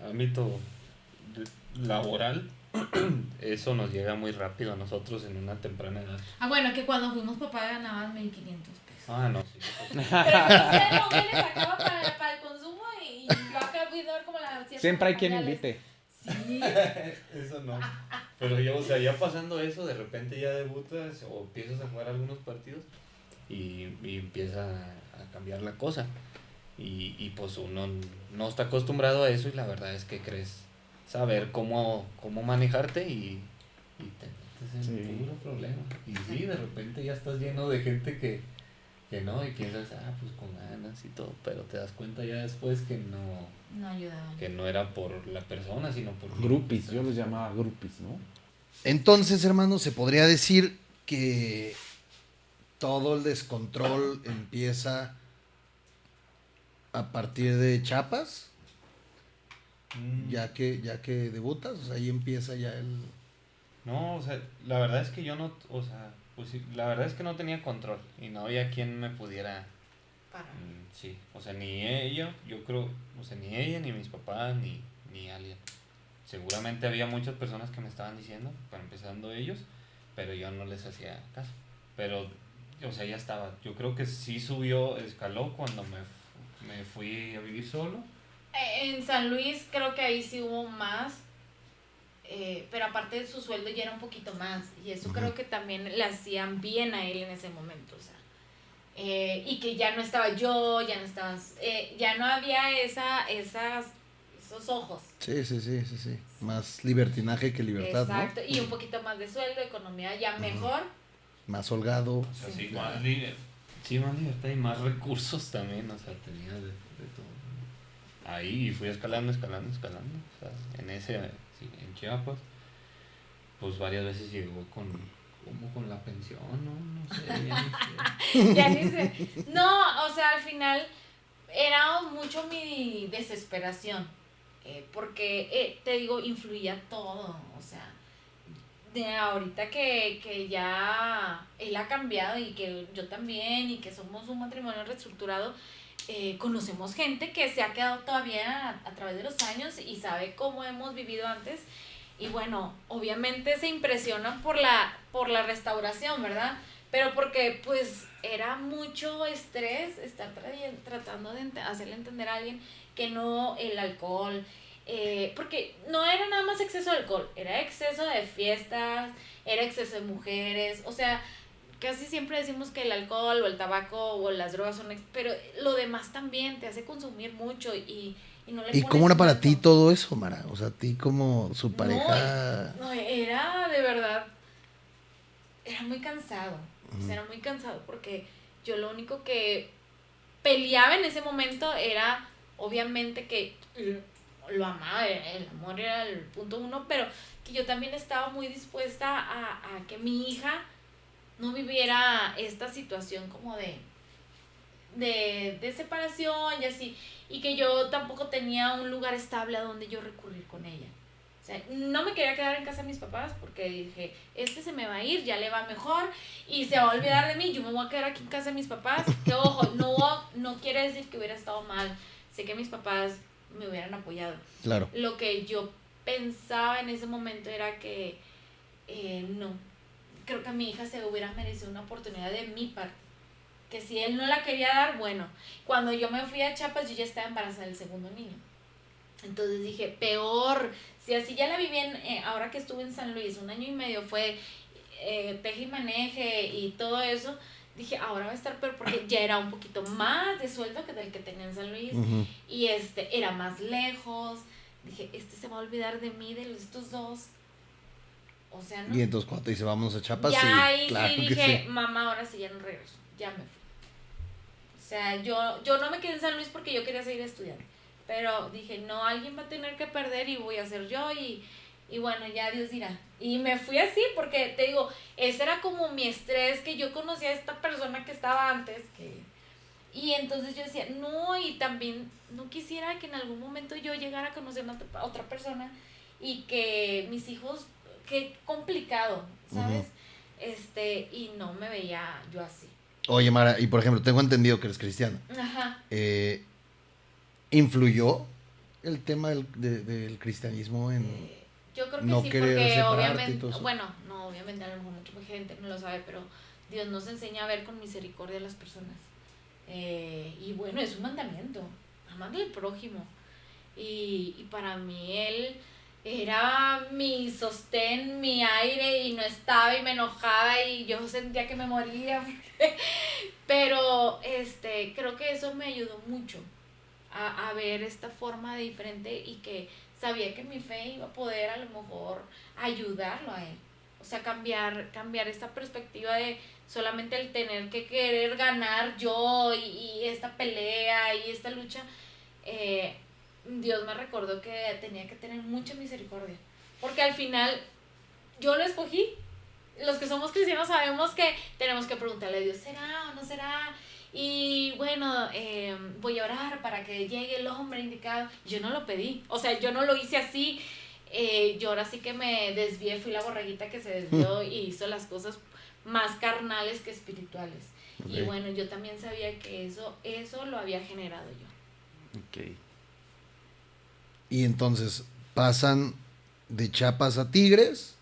S5: ámbito laboral, eso nos llega muy rápido a nosotros en una temprana edad.
S4: Bueno, que cuando fuimos papá ganabas 1,500 pesos.
S5: No, sí.
S4: Pero usted no me le sacaba para el consumo y yo acá fui a ver como la...
S3: Siempre hay quien invite.
S4: Sí.
S5: Eso no. Pero yo, o sea, ya pasando eso, de repente ya debutas o empiezas a jugar algunos partidos y empieza a cambiar la cosa. Y pues uno no está acostumbrado a eso y la verdad es que crees saber cómo manejarte y te metes en puro problema. Y sí, de repente ya estás lleno de gente que no, y piensas, pues con ganas y todo, pero te das cuenta ya después que
S4: No ayudaba.
S5: que no era por la persona, sino por...
S3: Grupis, yo los llamaba grupis, ¿no?
S1: Entonces, hermano, se podría decir que todo el descontrol empieza a partir de Chiapas, ya que debutas, o sea, ahí empieza ya el...
S5: No, o sea, la verdad es que yo no, o sea, pues sí, la verdad es que no tenía control y no había quien me pudiera... sí, o sea, ni ella, yo creo, o sea, ni ella, ni mis papás, ni alguien. Seguramente había muchas personas que me estaban diciendo, para empezando ellos, pero yo no les hacía caso. Pero, o sea, ya estaba. Yo creo que sí escaló cuando me fui a vivir solo.
S4: En San Luis creo que ahí sí hubo más, pero aparte de su sueldo ya era un poquito más, y eso creo que también le hacían bien a él en ese momento, o sea, y que ya no estaba yo, ya no estabas, ya no había esos ojos.
S1: Sí. Más libertinaje que libertad,
S4: Exacto,
S1: ¿no?
S4: y un poquito más de sueldo, economía ya mejor.
S1: Más holgado.
S5: O sea, sí, más libertad y más recursos también, o sea, tenía de todo. Ahí fui escalando. O sea, en Chiapas, pues varias veces llegó con la pensión, no sé, ya ni sé.
S4: Ya ni sé. No, o sea, al final era mucho mi desesperación, porque te digo, influía todo, o sea, de ahorita que ya él ha cambiado y que yo también y que somos un matrimonio reestructurado, conocemos gente que se ha quedado todavía a través de los años y sabe cómo hemos vivido antes. Y bueno, obviamente se impresionan por la restauración, ¿verdad? Pero porque pues era mucho estrés estar tratando de hacerle entender a alguien que no el alcohol, porque no era nada más exceso de alcohol, era exceso de fiestas, era exceso de mujeres, o sea, casi siempre decimos que el alcohol o el tabaco o las drogas son, pero lo demás también te hace consumir mucho y no le
S1: ¿Y
S4: pones
S1: cómo era para
S4: tanto.
S1: ti todo eso, Mara? O sea, a ti como su pareja...
S4: No, era de verdad, era muy cansado, o sea, era muy cansado porque yo lo único que peleaba en ese momento era, obviamente que lo amaba, el amor era el punto uno, pero que yo también estaba muy dispuesta a que mi hija no viviera esta situación como de separación y así, y que yo tampoco tenía un lugar estable a donde yo recurrir con ella. O sea, no me quería quedar en casa de mis papás porque dije, se me va a ir, ya le va mejor y se va a olvidar de mí, yo me voy a quedar aquí en casa de mis papás, que ojo, no quiere decir que hubiera estado mal, sé que mis papás me hubieran apoyado.
S1: Claro.
S4: Lo que yo pensaba en ese momento era que no, creo que a mi hija se hubiera merecido una oportunidad de mi parte, que si él no la quería dar, bueno, cuando yo me fui a Chiapas yo ya estaba embarazada del segundo niño, entonces dije, peor, si así ya la viví ahora que estuve en San Luis, 1 año y medio fue teje y maneje y todo eso, dije, ahora va a estar peor porque ya era un poquito más de sueldo que del que tenía en San Luis, y era más lejos, dije, se va a olvidar de mí, de estos dos. O sea, ¿no?
S1: Y entonces cuando te dice vámonos a Chiapas,
S4: ya
S1: sí,
S4: ahí
S1: claro
S4: sí
S1: que
S4: dije,
S1: sí.
S4: mamá, ahora sí ya no regreso, ya me fui. O sea, yo no me quedé en San Luis porque yo quería seguir estudiando, pero dije, no, alguien va a tener que perder y voy a ser yo y bueno, ya Dios dirá. Y me fui así porque, te digo, ese era como mi estrés, que yo conocía a esta persona que estaba antes, y entonces yo decía, no, y también no quisiera que en algún momento yo llegara a conocer a otra persona y que mis hijos, qué complicado, ¿sabes? Y no me veía yo así.
S1: Oye, Mara, y por ejemplo, tengo entendido que eres cristiana.
S4: Ajá.
S1: ¿Influyó el tema del cristianismo en
S4: Yo creo que
S1: no
S4: sí,
S1: querer
S4: porque
S1: separarte y
S4: obviamente,
S1: todo eso?
S4: bueno, no, obviamente a lo mejor mucha gente no lo sabe, pero Dios nos enseña a ver con misericordia a las personas. Y bueno, es un mandamiento, amando al prójimo. Y para mí él era mi sostén, mi aire, y no estaba y me enojaba y yo sentía que me moría. Pero creo que eso me ayudó mucho a ver esta forma diferente y que sabía que mi fe iba a poder a lo mejor ayudarlo a él. O sea, cambiar esta perspectiva de solamente el tener que querer ganar yo y esta pelea y esta lucha. Dios me recordó que tenía que tener mucha misericordia. Porque al final yo lo escogí. Los que somos cristianos sabemos que tenemos que preguntarle a Dios, ¿será o no será? Y bueno, voy a orar para que llegue el hombre indicado. Yo no lo pedí, o sea, yo no lo hice así. Yo ahora sí que me desvié, fui la borreguita que se desvió y hizo las cosas más carnales que espirituales. Okay. Y bueno, yo también sabía que eso lo había generado yo.
S3: Ok.
S1: Y entonces pasan de Chiapas a Tigres.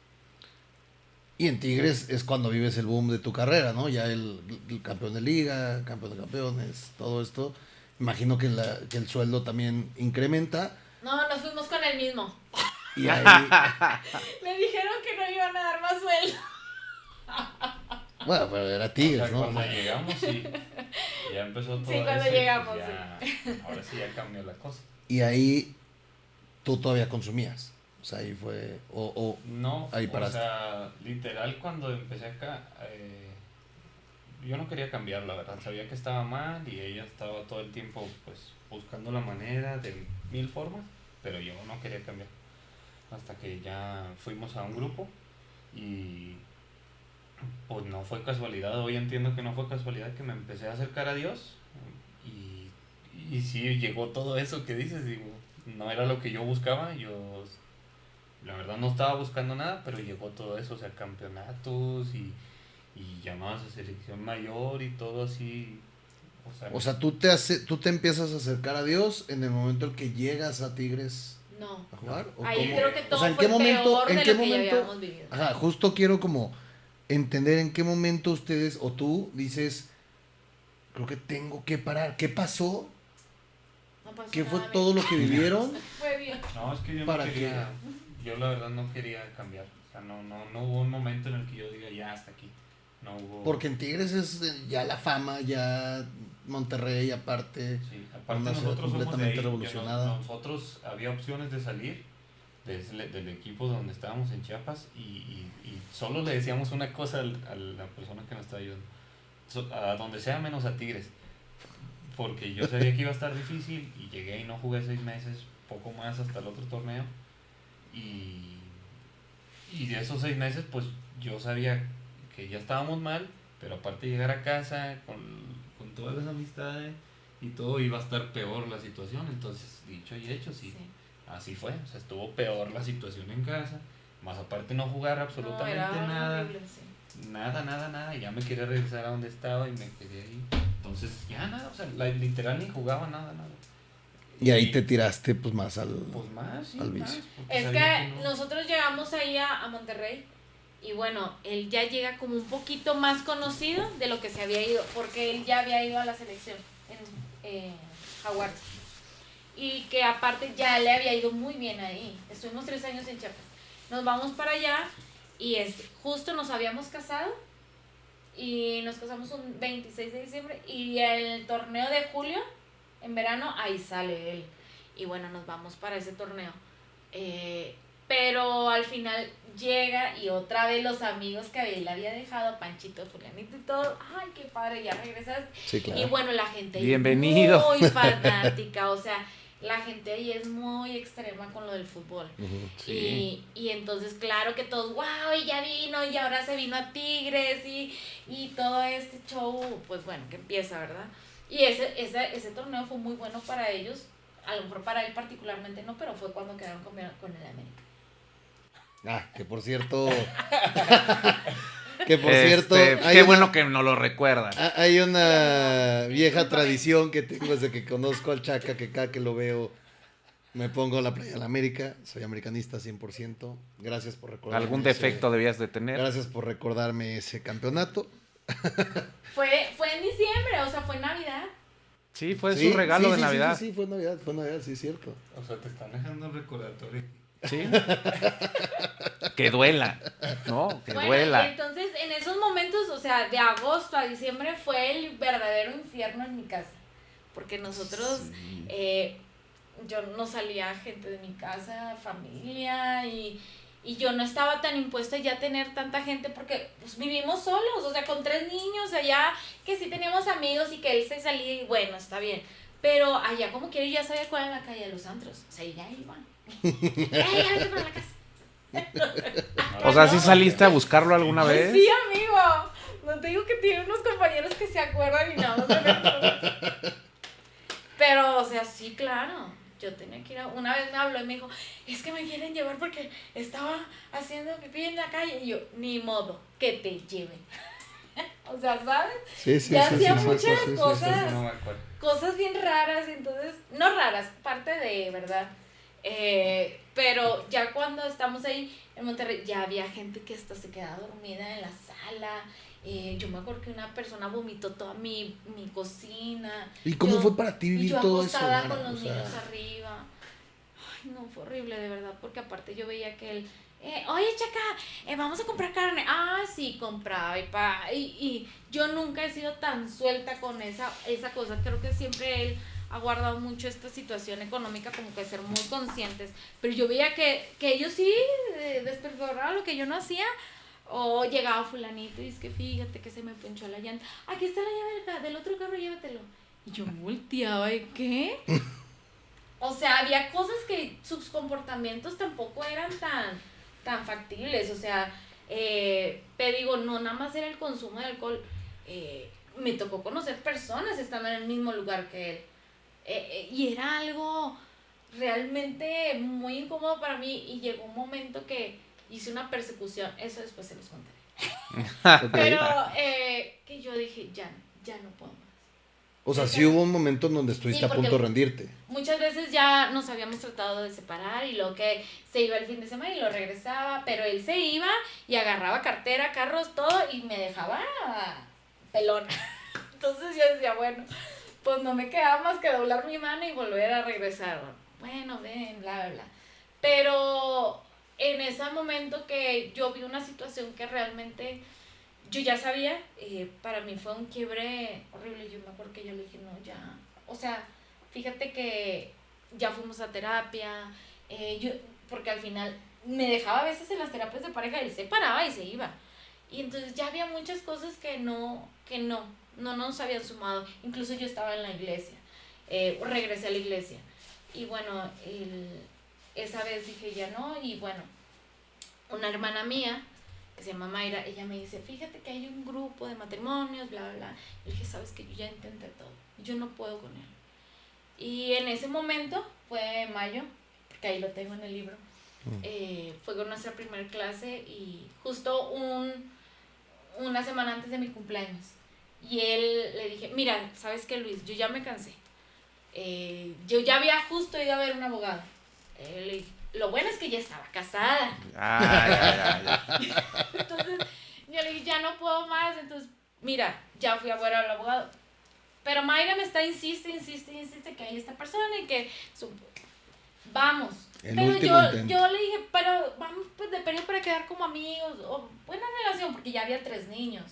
S1: Y en Tigres es cuando vives el boom de tu carrera, ¿no? Ya el campeón de liga, campeón de campeones, todo esto. Imagino que el sueldo también incrementa.
S4: No, nos fuimos con el mismo.
S1: Y ahí...
S4: Me dijeron que no iban a dar más sueldo.
S1: Bueno, pero era Tigres,
S5: o sea,
S1: ¿no?
S5: Cuando llegamos, sí. Ya empezó todo.
S4: Sí, cuando llegamos,
S5: pues ya, sí. Ahora sí ya cambió la cosa.
S1: Y ahí tú todavía consumías. O sea, ahí fue...
S5: no,
S1: ahí paraste.
S5: O sea, literal cuando empecé acá, yo no quería cambiar, la verdad. Sabía que estaba mal y ella estaba todo el tiempo pues buscando la manera de 1000 formas, pero yo no quería cambiar. Hasta que ya fuimos a un grupo y pues no fue casualidad. Hoy entiendo que no fue casualidad que me empecé a acercar a Dios y sí llegó todo eso que dices. Digo, no era lo que yo buscaba. Yo la verdad no estaba buscando nada, pero llegó todo eso, o sea, campeonatos y llamadas a selección mayor y todo así.
S1: O sea, tú te empiezas a acercar a Dios en el momento en que llegas a Tigres.
S4: No.
S1: ¿A jugar? ¿O
S4: ahí
S1: cómo?
S4: creo que todo
S1: o sea,
S4: fue peor de lo que ya habíamos vivido.
S1: Ajá, justo quiero como entender en qué momento ustedes o tú dices, creo que tengo que parar. ¿Qué pasó?
S4: No pasó
S1: ¿Qué fue
S4: nada,
S1: todo lo que vivieron?
S4: Fue bien.
S5: No, es que yo
S1: ¿Para
S5: no quería, yo la verdad no quería cambiar. O sea, no hubo un momento en el que yo diga ya hasta aquí. No hubo.
S1: Porque en Tigres es ya la fama, ya Monterrey aparte.
S5: Sí, aparte
S1: una ciudad
S5: nosotros
S1: completamente
S5: somos de ahí,
S1: revolucionada.
S5: nosotros había opciones de salir del equipo donde estábamos en Chiapas y solo le decíamos una cosa a la persona que nos estaba ayudando. A donde sea menos a Tigres. Porque yo sabía que iba a estar difícil y llegué y no jugué 6 meses, poco más hasta el otro torneo. Y de esos 6 meses pues yo sabía que ya estábamos mal, pero aparte de llegar a casa con todas las amistades y todo iba a estar peor la situación. Entonces, dicho y hecho, sí. Así fue. O sea, estuvo peor la situación en casa, más aparte no jugar absolutamente nada.
S4: Horrible, sí.
S5: Nada, y ya me quería regresar a donde estaba y me quedé ahí. Entonces, ya nada, o sea, literal ni jugaba nada.
S1: Y ahí te tiraste pues más al vicio.
S4: Es que nosotros llegamos ahí a Monterrey y bueno, él ya llega como un poquito más conocido de lo que se había ido, porque él ya había ido a la selección en Jaguares. Y que aparte ya le había ido muy bien ahí. Estuvimos 3 años en Chiapas. Nos vamos para allá y justo nos habíamos casado y nos casamos un 26 de diciembre y el torneo de julio, en verano, ahí sale él. Y bueno, nos vamos para ese torneo. Pero al final llega y otra vez los amigos que él había dejado, Panchito, Fulanito y todo, ay, qué padre, ya regresas.
S1: Sí, claro.
S4: Y bueno, la gente
S3: Bienvenido.
S4: muy fanática, o sea, la gente ahí es muy extrema con lo del fútbol.
S3: Sí.
S4: Y entonces, claro que todos, wow, y ya vino, y ahora se vino a Tigres, y todo este show, pues bueno, que empieza, ¿verdad? Y ese torneo fue muy bueno para ellos, a lo mejor para él particularmente no, pero fue cuando quedaron con el América.
S1: Que por cierto... que por cierto...
S3: Qué bueno que nos lo recuerdan.
S1: Hay una vieja tradición que tengo desde que conozco al Chaca, que cada que lo veo me pongo la playa de la América. Soy americanista 100%. Gracias por recordarme.
S3: ¿Algún defecto debías de tener?
S1: Gracias por recordarme ese campeonato.
S4: Fue en diciembre, o sea, fue Navidad.
S3: Sí, fue su regalo de Navidad.
S1: Sí, fue Navidad, sí, es cierto.
S5: O sea, te están dejando un recordatorio.
S3: Sí. Que duela, ¿no? Que
S4: Bueno,
S3: duela.
S4: y entonces en esos momentos, o sea, de agosto a diciembre fue el verdadero infierno en mi casa. Porque nosotros, yo no salía gente de mi casa, familia, y yo no estaba tan impuesta ya a tener tanta gente porque pues vivimos solos, o sea, con 3 niños allá, que sí teníamos amigos y que él se salía y bueno, está bien. Pero allá como quiera yo ya sabía cuál era la calle de los antros, o sea, ya iban. Ya vete para la casa.
S3: O sea, ¿sí saliste a buscarlo alguna vez?
S4: Sí, amigo. No te digo que tiene unos compañeros que se acuerdan y nada más. Pero, o sea, sí, claro. Yo tenía que ir una vez me habló y me dijo, es que me quieren llevar porque estaba haciendo pipí en la calle. Y yo, ni modo, que te lleven. O sea, ¿sabes?
S1: Sí,
S4: ya hacía muchas cosas,
S5: No me acuerdo.
S4: cosas bien raras, entonces, no raras, parte de, ¿verdad? Pero ya cuando estamos ahí en Monterrey, ya había gente que hasta se quedaba dormida en la sala. Yo me acuerdo que una persona vomitó toda mi cocina.
S1: ¿Y cómo fue para ti vivir todo eso?
S4: Yo acostada con los niños arriba. Ay, no, fue horrible, de verdad, porque aparte yo veía que él... oye, Chaca, vamos a comprar carne. Ah, sí, compraba y yo nunca he sido tan suelta con esa cosa. Creo que siempre él ha guardado mucho esta situación económica, como que ser muy conscientes. Pero yo veía que ellos sí desperdiciaban lo que yo no hacía. O llegaba fulanito y es que fíjate que se me ponchó la llanta. Aquí está la llave del otro carro, llévatelo. Y yo volteaba, ¿y qué? O sea, había cosas que sus comportamientos tampoco eran tan factibles. O sea, te digo, no nada más era el consumo de alcohol. Me tocó conocer personas estando en el mismo lugar que él. Y era algo realmente muy incómodo para mí. Y llegó un momento que hice una persecución, eso después se los contaré. Pero que yo dije, ya no puedo más.
S1: O sea, sí hubo un momento en donde estuviste a punto de rendirte.
S4: Muchas veces ya nos habíamos tratado de separar y luego que se iba el fin de semana y lo regresaba, pero él se iba y agarraba cartera, carros, todo y me dejaba pelón. Entonces yo decía, bueno, pues no me quedaba más que doblar mi mano y volver a regresar. Bueno, ven, bla, bla, bla. Pero en ese momento que yo vi una situación que realmente yo ya sabía, para mí fue un quiebre horrible. Yo me acuerdo que yo le dije, no, ya, o sea, fíjate que ya fuimos a terapia, porque al final me dejaba a veces en las terapias de pareja, él se paraba y se iba. Y entonces ya había muchas cosas que no nos habían sumado. Incluso yo estaba en la iglesia, regresé a la iglesia. Y bueno, esa vez dije ya no, y bueno, una hermana mía, que se llama Mayra, ella me dice, fíjate que hay un grupo de matrimonios, bla, bla, bla. Y dije, sabes que yo ya intenté todo, yo no puedo con él. Y en ese momento, fue mayo, porque ahí lo tengo en el libro, fue con nuestra primera clase y justo una semana antes de mi cumpleaños. Y él le dije, mira, ¿sabes qué, Luis? Yo ya me cansé. Yo ya había justo ido a ver un abogado. Lo bueno es que ya estaba casada. Entonces yo le dije, ya no puedo más. Entonces, mira, ya fui a ver al abogado. Pero Mayra me está insiste que hay esta persona y que vamos. Pero yo le dije, pero vamos pues de periodo para quedar como amigos o buena relación, porque ya había 3 niños.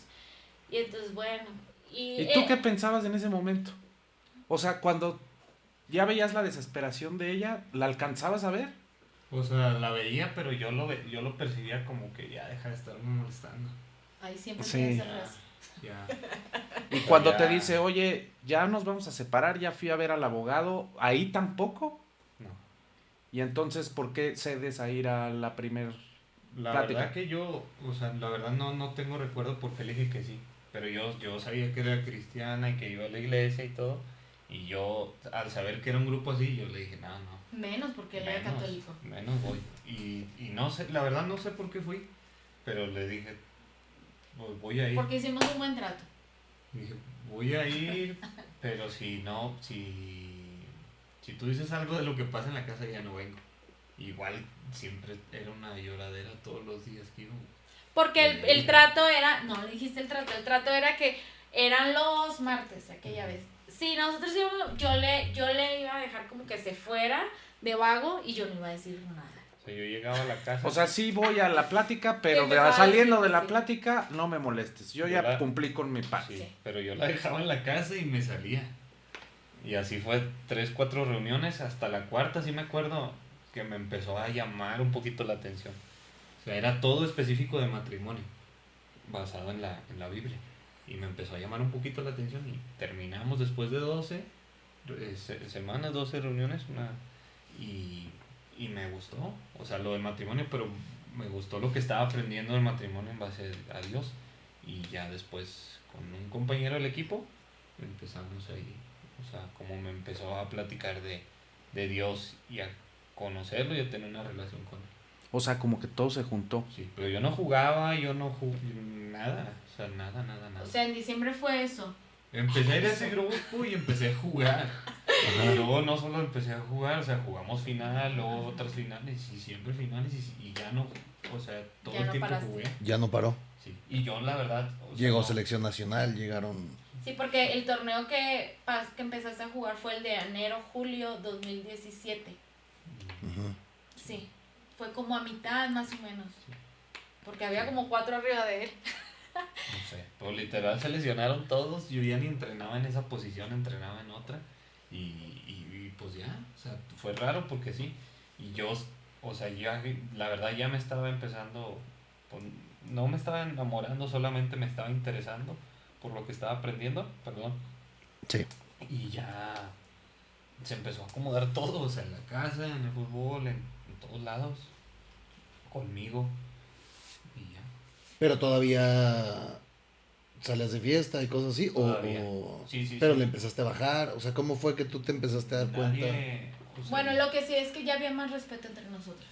S4: Y entonces, bueno.
S3: ¿Y tú qué pensabas en ese momento? O sea, cuando ya veías la desesperación de ella, ¿la alcanzabas a ver?
S5: O sea, la veía, pero yo lo percibía como que ya deja de estarme molestando.
S4: Ay, siempre
S3: sí.
S4: tienes razón.
S5: Ya.
S3: Y cuando te dice, oye, ya nos vamos a separar, ya fui a ver al abogado, ¿ahí tampoco?
S5: No.
S3: Y entonces, ¿por qué cedes a ir a la primer
S5: La
S3: plática?
S5: verdad que yo, o sea, la verdad no tengo recuerdo porque le dije que sí. Pero yo sabía que era cristiana y que iba a la iglesia y todo. Y yo, al saber que era un grupo así, yo le dije, no.
S4: Menos porque él era católico.
S5: Menos voy. Y no sé, la verdad no sé por qué fui, pero le dije, pues voy a ir.
S4: Porque hicimos un buen trato.
S5: Dije, voy a ir, pero si tú dices algo de lo que pasa en la casa, ya no vengo. Igual siempre era una lloradera todos los días que iba.
S4: Porque el trato era, no le dijiste el trato era que eran los martes aquella vez. Sí, nosotros íbamos, yo le iba a dejar como que se fuera de vago y yo no iba a decir nada.
S5: O sea, yo llegaba a la casa.
S3: O sea, sí voy a la plática, pero
S4: empezaba
S3: saliendo
S4: a decir
S3: de la
S4: sí.
S3: plática, no me molestes. Yo ya cumplí con mi parte.
S5: Sí, pero yo la dejaba en la casa y me salía. Y así fue 3, 4 reuniones, hasta la cuarta, sí me acuerdo, que me empezó a llamar un poquito la atención. O sea, era todo específico de matrimonio, basado en la Biblia. Y me empezó a llamar un poquito la atención y terminamos después de 12 semanas, 12 reuniones, y me gustó, o sea, lo del matrimonio, pero me gustó lo que estaba aprendiendo del matrimonio en base a Dios. Y ya después, con un compañero del equipo, empezamos ahí, o sea, como me empezó a platicar de Dios y a conocerlo y a tener una relación con él.
S3: O sea, como que todo se juntó.
S5: Sí, pero yo no jugaba, nada, o sea, nada.
S4: O sea, en diciembre fue eso.
S5: Empecé a ir a ese grupo y empecé a jugar. Y luego no solo empecé a jugar, o sea, jugamos final, luego otras finales y siempre finales y ya no, o sea, todo
S4: Ya
S5: el
S4: no
S5: tiempo
S4: paraste.
S5: jugué.
S1: Ya no paró.
S5: Sí. Y yo la verdad, o sea,
S1: Llegó
S5: no-
S1: selección nacional, llegaron...
S4: Sí, porque el torneo que empezaste a jugar fue el de enero-julio 2017.
S1: Ujú.
S4: Sí, fue como a mitad más o menos. Porque había como 4 arriba de él.
S5: No sé, pero literal se lesionaron todos, yo ya ni entrenaba en esa posición, entrenaba en otra y pues ya, o sea, fue raro porque sí, y yo, o sea, ya la verdad ya me estaba empezando, pues, no me estaba enamorando, solamente me estaba interesando por lo que estaba aprendiendo, perdón,
S1: Sí.
S5: y ya se empezó a acomodar todo, o sea, en la casa, en el fútbol, en todos lados, conmigo, y ya.
S1: Pero todavía salías de fiesta y cosas así,
S5: Todavía.
S1: o...
S5: Sí,
S1: pero
S5: sí.
S1: le empezaste a bajar, o sea, ¿cómo fue que tú te empezaste a dar cuenta?
S5: Nadie, o sea,
S4: Bueno, lo que sí es que ya había más respeto entre nosotros.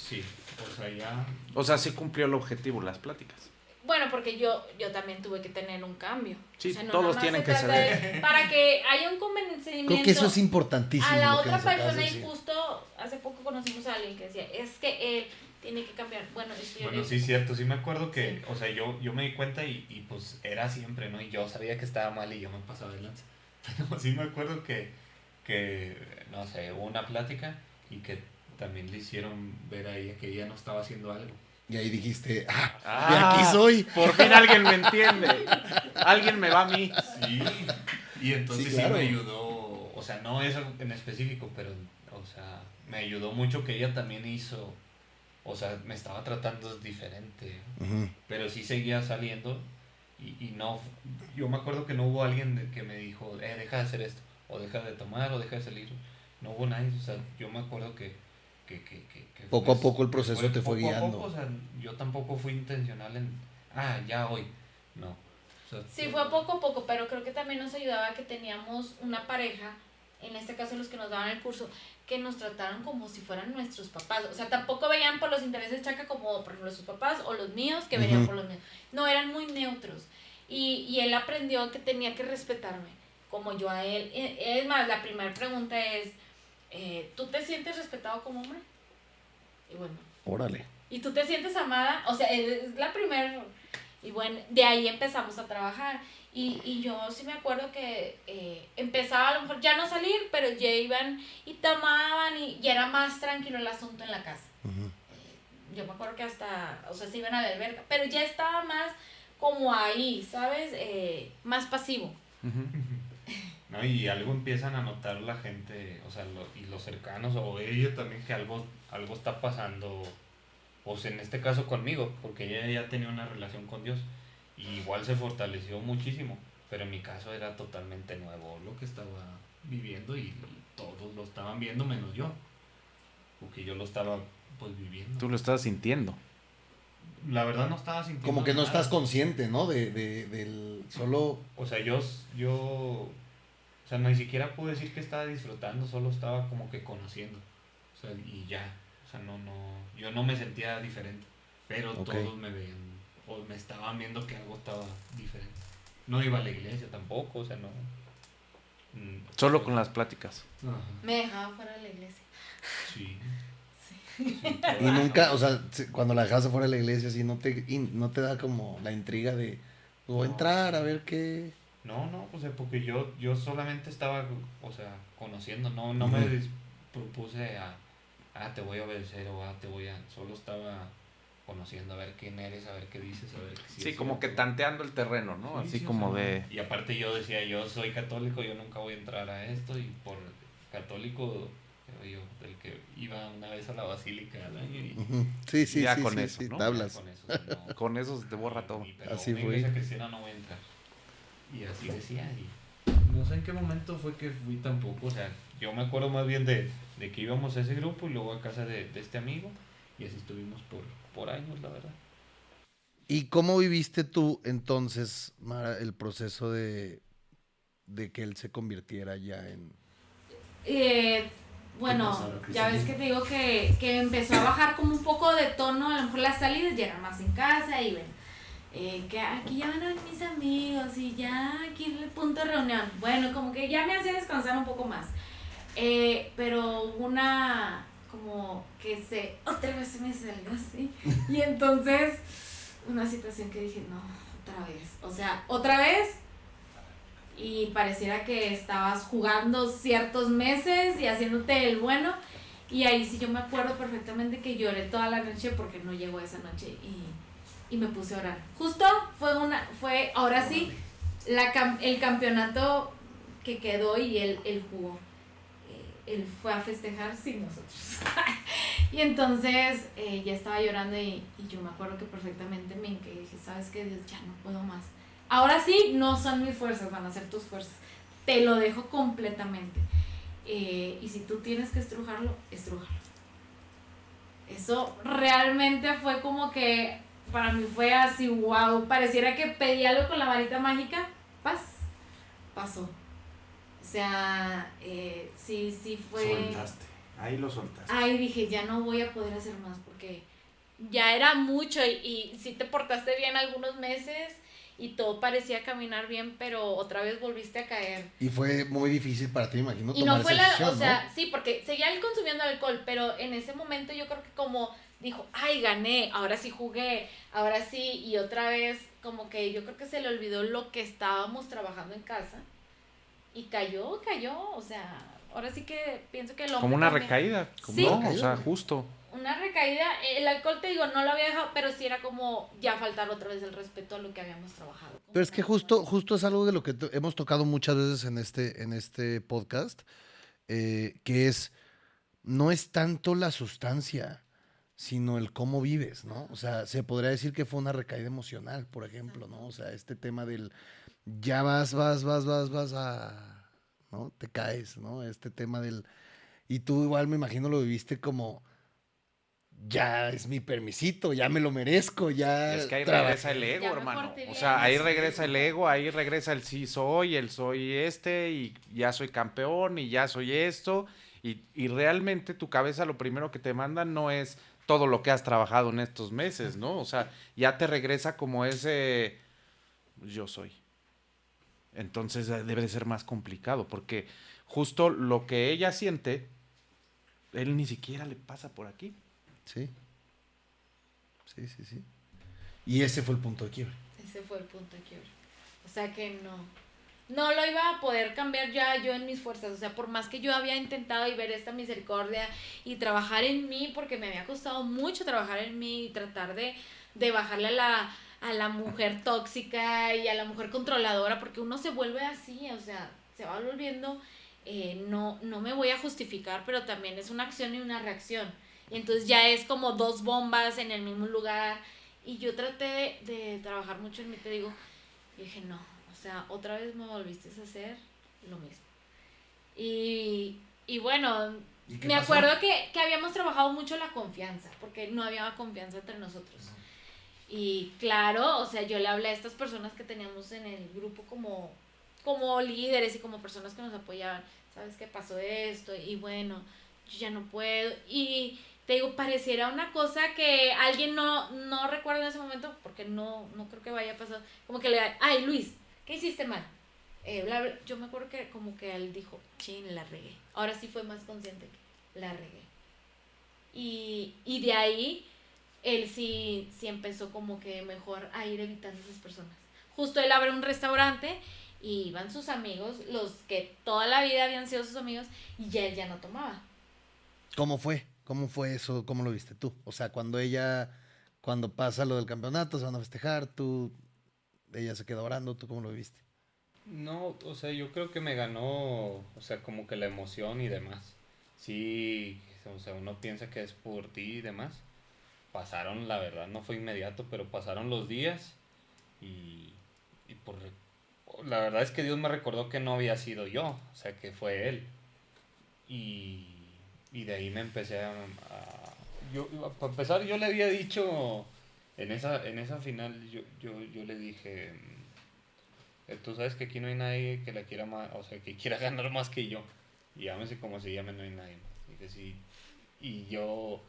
S5: sí, o sea, ya.
S3: O sea, sí cumplió el objetivo, las pláticas.
S4: Bueno, porque yo también tuve que tener un cambio.
S3: Sí,
S4: O sea, no
S3: todos
S4: nada más
S3: tienen
S4: se
S3: que
S4: trata
S3: ceder.
S4: para que haya un convencimiento
S1: Creo que eso es importantísimo.
S4: a la
S1: lo que
S4: otra
S1: nos acabas de
S4: persona. Y
S1: decir.
S4: justo hace poco conocimos a alguien que decía, es que él tiene que cambiar. Bueno, es que yo
S5: Bueno,
S4: le-
S5: sí, cierto, sí me acuerdo que,
S4: Sí.
S5: o sea, yo me di cuenta y pues era siempre, ¿no? Y yo sabía que estaba mal y yo me pasaba de lanza. Pero sí me acuerdo que, no sé, hubo una plática y que también le hicieron ver a ella que ella no estaba haciendo algo.
S1: Y ahí dijiste, de
S3: Ah,
S1: aquí soy.
S3: Por fin alguien me entiende. Alguien me va a mí.
S5: Sí, y entonces
S1: Sí,
S5: sí,
S1: claro.
S5: me ayudó, o sea, no eso en específico, pero, o sea, me ayudó mucho que ella también hizo, o sea, me estaba tratando diferente,
S1: Ujú.
S5: pero sí seguía saliendo y no, yo me acuerdo que no hubo alguien que me dijo, deja de hacer esto, o deja de tomar, o deja de salir, no hubo nadie, o sea, yo me acuerdo que
S1: Poco a poco el proceso te fue
S5: poco a
S1: guiando.
S5: poco, o sea, yo tampoco fui intencional en, ya hoy, no. O sea,
S4: Sí, fue poco a poco, pero creo que también nos ayudaba que teníamos una pareja, en este caso los que nos daban el curso, que nos trataran como si fueran nuestros papás. O sea, tampoco veían por los intereses Chaca como, por ejemplo, sus papás o los míos que venían
S1: Ujú.
S4: por los míos. No, eran muy neutros. Y él aprendió que tenía que respetarme, como yo a él. Es más, la primera pregunta es, ¿tú te sientes respetado como hombre? Y bueno,
S1: Órale.
S4: ¿y tú te sientes amada? O sea, es la primera. Y bueno, de ahí empezamos a trabajar. Y yo sí me acuerdo que empezaba a lo mejor ya no salir, pero ya iban y tomaban y ya era más tranquilo el asunto en la casa.
S1: Ujú.
S4: Yo me acuerdo que hasta, o sea, se iban a la alberca, pero ya estaba más como ahí, ¿sabes? Más pasivo.
S5: ¿No? Y algo empiezan a notar la gente, o sea, y los cercanos, o ella también, que algo está pasando, o sea, en este caso conmigo, porque ella ya tenía una relación con Dios, y igual se fortaleció muchísimo, pero en mi caso era totalmente nuevo lo que estaba viviendo, y todos lo estaban viendo menos yo, porque yo lo estaba, pues, viviendo.
S3: Tú lo estás sintiendo.
S5: La verdad no estaba sintiendo
S1: Como que no
S5: nada.
S1: estás consciente, ¿no? Del solo...
S5: O sea, yo sea, ni siquiera puedo decir que estaba disfrutando, solo estaba como que conociendo. O sea, y ya. O sea, yo no me sentía diferente. Pero todos me veían, o me estaban viendo que algo estaba diferente. No iba a la iglesia tampoco, o sea, no.
S3: Solo con las pláticas.
S5: Ajá.
S4: Me dejaba fuera de la iglesia.
S5: Sí.
S1: Y nunca, o sea, cuando la dejaste fuera de la iglesia, así no te da como la intriga de o entrar a ver qué.
S5: No, o sea, porque yo solamente estaba, o sea, conociendo, no me propuse te voy a obedecer o solo estaba conociendo, a ver quién eres, a ver qué dices, a ver qué
S3: Sí, como que tanteando el terreno, ¿no?
S5: Sí,
S3: así
S5: sí,
S3: como
S5: o sea,
S3: de...
S5: Y aparte yo decía, yo soy católico, yo nunca voy a entrar a esto, y por católico, yo, del que iba una vez a la basílica al año y...
S1: Sí,
S3: Ya con eso,
S1: sí,
S3: ¿no?
S1: tablas.
S5: Con eso, o sea, no,
S3: Con eso se te borra todo.
S5: pero
S1: Así
S5: una
S1: fue.
S5: iglesia cristiana no voy a entrar. Y así decía, y no sé en qué momento fue que fui tampoco, o sea, yo me acuerdo más bien de que íbamos a ese grupo y luego a casa de este amigo, y así estuvimos por años, la verdad.
S1: ¿Y cómo viviste tú entonces, Mara, el proceso de que él se convirtiera ya en...
S4: Bueno, ya ves que te digo que empezó a bajar como un poco de tono, a lo mejor las salidas ya eran más en casa y bueno, que aquí ya van a venir mis amigos y ya aquí es el punto de reunión. Bueno, como que ya me hacía descansar un poco más. Pero una como que otra vez se me salió así. Y entonces, una situación que dije, no, otra vez. O sea, otra vez. Y pareciera que estabas jugando ciertos meses y haciéndote el bueno. Y ahí sí yo me acuerdo perfectamente que lloré toda la noche porque no llegó esa noche y me puse a orar. Justo fue ahora sí, el campeonato que quedó y él jugó. Él fue a festejar sin nosotros. Y entonces ya estaba llorando y yo me acuerdo que perfectamente me hinqué y dije, ¿sabes qué, Dios? Ya no puedo más. Ahora sí, no son mis fuerzas, van a ser tus fuerzas. Te lo dejo completamente. Y si tú tienes que estrujarlo, estrújalo. Eso realmente fue como que para mí fue así, wow. Pareciera que pedí algo con la varita mágica. Pasó. O sea, sí fue...
S2: Soltaste, ahí lo soltaste.
S4: Ahí dije, ya no voy a poder hacer más porque ya era mucho y sí te portaste bien algunos meses y todo parecía caminar bien, pero otra vez volviste a caer.
S1: Y fue muy difícil para ti, imagino,
S4: Y
S1: tomar
S4: no fue
S1: esa decisión,
S4: o sea, sí, porque seguía él consumiendo alcohol, pero en ese momento yo creo que como dijo, ay, gané, ahora sí jugué, ahora sí, y otra vez como que yo creo que se le olvidó lo que estábamos trabajando en casa y cayó, o sea, ahora sí que pienso que el hombre
S3: Como una
S4: también-
S3: recaída,
S4: Sí.
S3: ¿no? O sea, justo.
S4: Una recaída, el alcohol te digo, no lo había dejado, pero sí era como ya faltar otra vez el respeto a lo que habíamos trabajado.
S1: Pero es que justo es algo de lo que hemos tocado muchas veces en este podcast, que no es tanto la sustancia, sino el cómo vives, ¿no? O sea, se podría decir que fue una recaída emocional, por ejemplo, ¿no? O sea, este tema del ya vas a, ¿no? Te caes, ¿no? Este tema del... Y tú igual me imagino lo viviste como, ya es mi permisito, ya me lo merezco, ya...
S3: Es que ahí
S1: trabajé.
S3: regresa el ego,
S4: Ya me
S3: hermano.
S4: porté
S3: O
S4: bien.
S3: sea, ahí
S4: Sí.
S3: regresa el ego, ahí regresa el sí soy, el soy este, y ya soy campeón, y ya soy esto. Y realmente tu cabeza lo primero que te manda no es todo lo que has trabajado en estos meses, ¿no? O sea, ya te regresa como ese yo soy. Entonces debe de ser más complicado, porque justo lo que ella siente, él ni siquiera le pasa por aquí.
S1: Sí. Y ese fue el punto de quiebre.
S4: Ese fue el punto de quiebre. O sea que no lo iba a poder cambiar ya yo en mis fuerzas. O sea, por más que yo había intentado y ver esta misericordia y trabajar en mí, porque me había costado mucho trabajar en mí y tratar de bajarle a la mujer tóxica y a la mujer controladora, porque uno se vuelve así, o sea, se va volviendo, no me voy a justificar, pero también es una acción y una reacción. Y entonces ya es como dos bombas en el mismo lugar. Y yo traté de trabajar mucho en mí, te digo, y dije, no, o sea, otra vez me volviste a hacer lo mismo. Y bueno, me acuerdo que habíamos trabajado mucho la confianza, porque no había confianza entre nosotros. Y claro, o sea, yo le hablé a estas personas que teníamos en el grupo como como líderes y como personas que nos apoyaban, ¿sabes qué pasó esto? Y bueno, yo ya no puedo. Y te digo, pareciera una cosa que alguien no recuerda en ese momento, porque no creo que vaya a pasar. Como que ay, Luis, ¿qué hiciste mal? Bla, bla. Yo me acuerdo que como que él dijo, chin, la regué. Ahora sí fue más consciente que la regué. Y de ahí, él sí empezó como que mejor a ir evitando a esas personas. Justo él abre un restaurante y iban sus amigos, los que toda la vida habían sido sus amigos, y ya él ya no tomaba.
S1: ¿Cómo fue? ¿Cómo fue eso? ¿Cómo lo viste tú? O sea, cuando pasa lo del campeonato, se van a festejar, ella se queda orando, ¿tú cómo lo viste?
S5: No, o sea, yo creo que me ganó, o sea, como que la emoción y demás. Sí, o sea, uno piensa que es por ti y demás. Pasaron, la verdad, no fue inmediato, pero pasaron los días y la verdad es que Dios me recordó que no había sido yo, o sea, que fue Él. Y de ahí me empecé para empezar, yo le había dicho en esa final, yo le dije, tú sabes que aquí no hay nadie que la quiera más, o sea, que quiera ganar más que yo. Y llámese como se llame, no hay nadie más. Dije, sí. Y yo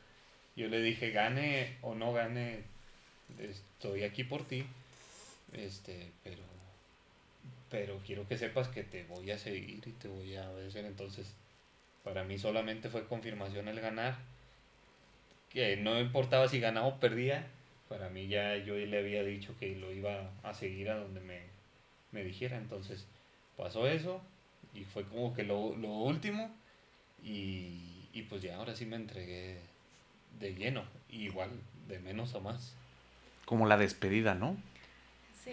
S5: le dije, gane o no gane, estoy aquí por ti, pero quiero que sepas que te voy a seguir y te voy a obedecer. Entonces, para mí solamente fue confirmación el ganar, que no importaba si ganaba o perdía, para mí ya yo le había dicho que lo iba a seguir a donde me dijera. Entonces pasó eso y fue como que lo último y pues ya ahora sí me entregué de lleno, igual de menos a más.
S3: Como la despedida, ¿no?
S4: Sí.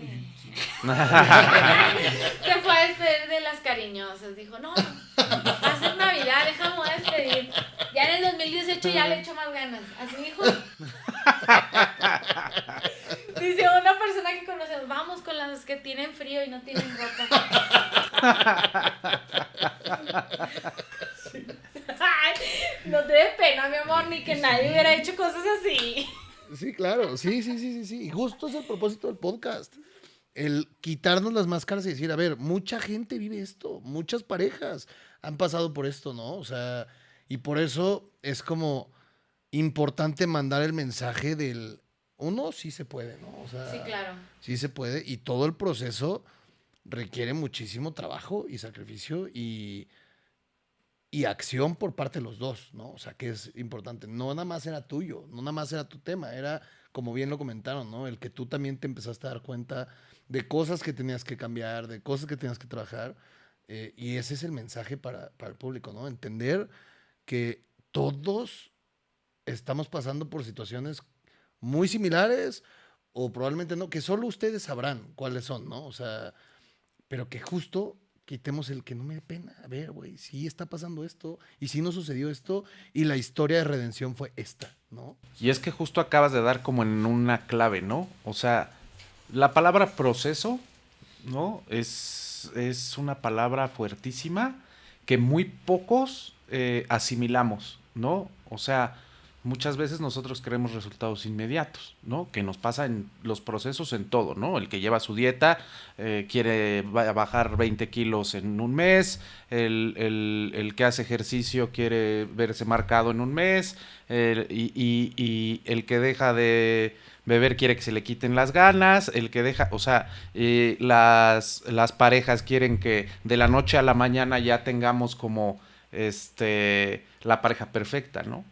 S4: Se fue a despedir de las cariñosas. Dijo, no, va a ser Navidad, déjame voy a despedir. Ya en el 2018 ya le echo más ganas. Así dijo. Dice una persona que conocemos, vamos con las que tienen frío y no tienen ropa. Ay, no te dé pena, mi amor, ni que nadie hubiera hecho cosas así.
S1: Sí, claro, sí. Y justo es el propósito del podcast. El quitarnos las máscaras y decir, a ver, mucha gente vive esto, muchas parejas han pasado por esto, ¿no? O sea, y por eso es como importante mandar el mensaje uno sí se puede, ¿no? O sea,
S4: Sí, claro.
S1: Sí se puede y todo el proceso requiere muchísimo trabajo y sacrificio y acción por parte de los dos, ¿no? O sea, que es importante. No nada más era tuyo, no nada más era tu tema, era, como bien lo comentaron, ¿no? El que tú también te empezaste a dar cuenta de cosas que tenías que cambiar, de cosas que tenías que trabajar, y ese es el mensaje para el público, ¿no? Entender que todos estamos pasando por situaciones muy similares o probablemente no, que solo ustedes sabrán cuáles son, ¿no? O sea, pero que justo quitemos el que no me dé pena. A ver, güey, sí está pasando esto y sí nos sucedió esto y la historia de redención fue esta, ¿no?
S3: Y es que justo acabas de dar como en una clave, ¿no? O sea, la palabra proceso, ¿no? Es una palabra fuertísima que muy pocos asimilamos, ¿no? O sea, muchas veces nosotros queremos resultados inmediatos, ¿no? Que nos pasa en los procesos en todo, ¿no? El que lleva su dieta quiere bajar 20 kilos en un mes, el que hace ejercicio quiere verse marcado en un mes, y el que deja de beber quiere que se le quiten las ganas, el que deja, o sea, las parejas quieren que de la noche a la mañana ya tengamos como la pareja perfecta, ¿no?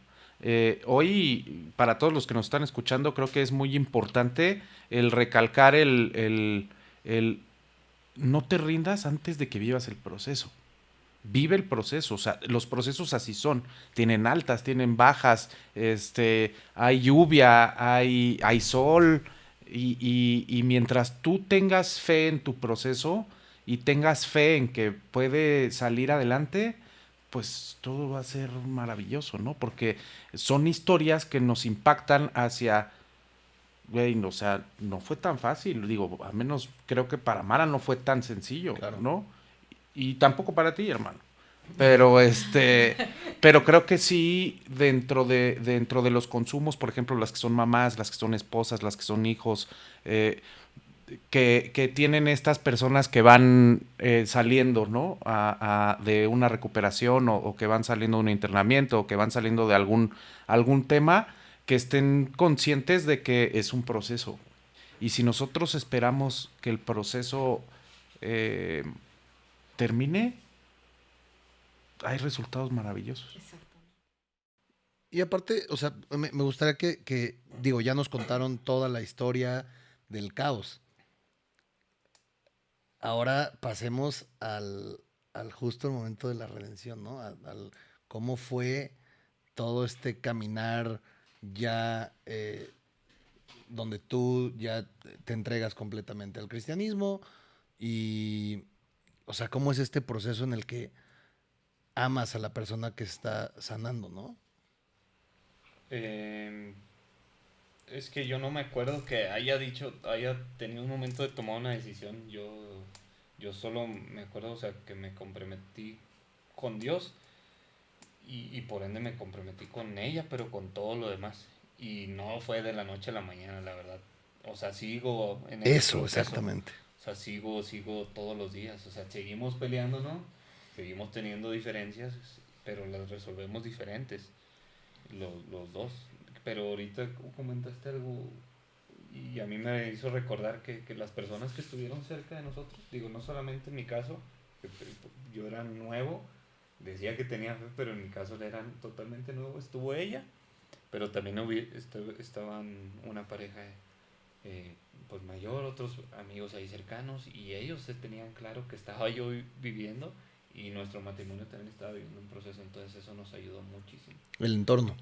S3: Hoy, para todos los que nos están escuchando, creo que es muy importante el recalcar el no te rindas antes de que vivas el proceso. Vive el proceso, o sea, los procesos así son, tienen altas, tienen bajas, hay lluvia, hay sol, y mientras tú tengas fe en tu proceso y tengas fe en que puede salir adelante, pues todo va a ser maravilloso, ¿no? Porque son historias que nos impactan hacia, güey, o sea, no fue tan fácil, digo, al menos creo que para Mara no fue tan sencillo, claro, ¿no? Y tampoco para ti, hermano. Pero pero creo que sí, dentro de los consumos, por ejemplo, las que son mamás, las que son esposas, las que son hijos, que tienen estas personas que van saliendo, ¿no? De una recuperación o que van saliendo de un internamiento o que van saliendo de algún tema, que estén conscientes de que es un proceso. Y si nosotros esperamos que el proceso termine, hay resultados maravillosos.
S4: Exacto.
S1: Y aparte, o sea, me gustaría que, digo, ya nos contaron toda la historia del caos. Ahora pasemos al justo el momento de la redención, ¿no? Al cómo fue todo este caminar ya donde tú ya te entregas completamente al cristianismo y, o sea, cómo es este proceso en el que amas a la persona que está sanando, ¿no?
S5: Es que yo no me acuerdo que haya tenido un momento de tomar una decisión. Yo solo me acuerdo, o sea, que me comprometí con Dios y por ende me comprometí con ella, pero con todo lo demás. Y no fue de la noche a la mañana, la verdad. O sea, sigo en el
S1: Eso,
S5: proceso.
S1: exactamente.
S5: O sea, sigo todos los días. O sea, seguimos peleando, ¿no? Seguimos teniendo diferencias, pero las resolvemos diferentes, los dos. Pero ahorita comentaste algo y a mí me hizo recordar que las personas que estuvieron cerca de nosotros, digo, no solamente en mi caso, que yo era nuevo, decía que tenía fe, pero en mi caso era totalmente nuevo, estuvo ella, pero también estaban una pareja pues mayor, otros amigos ahí cercanos, y ellos se tenían claro que estaba yo viviendo, y nuestro matrimonio también estaba viviendo un proceso, entonces eso nos ayudó muchísimo.
S1: El entorno.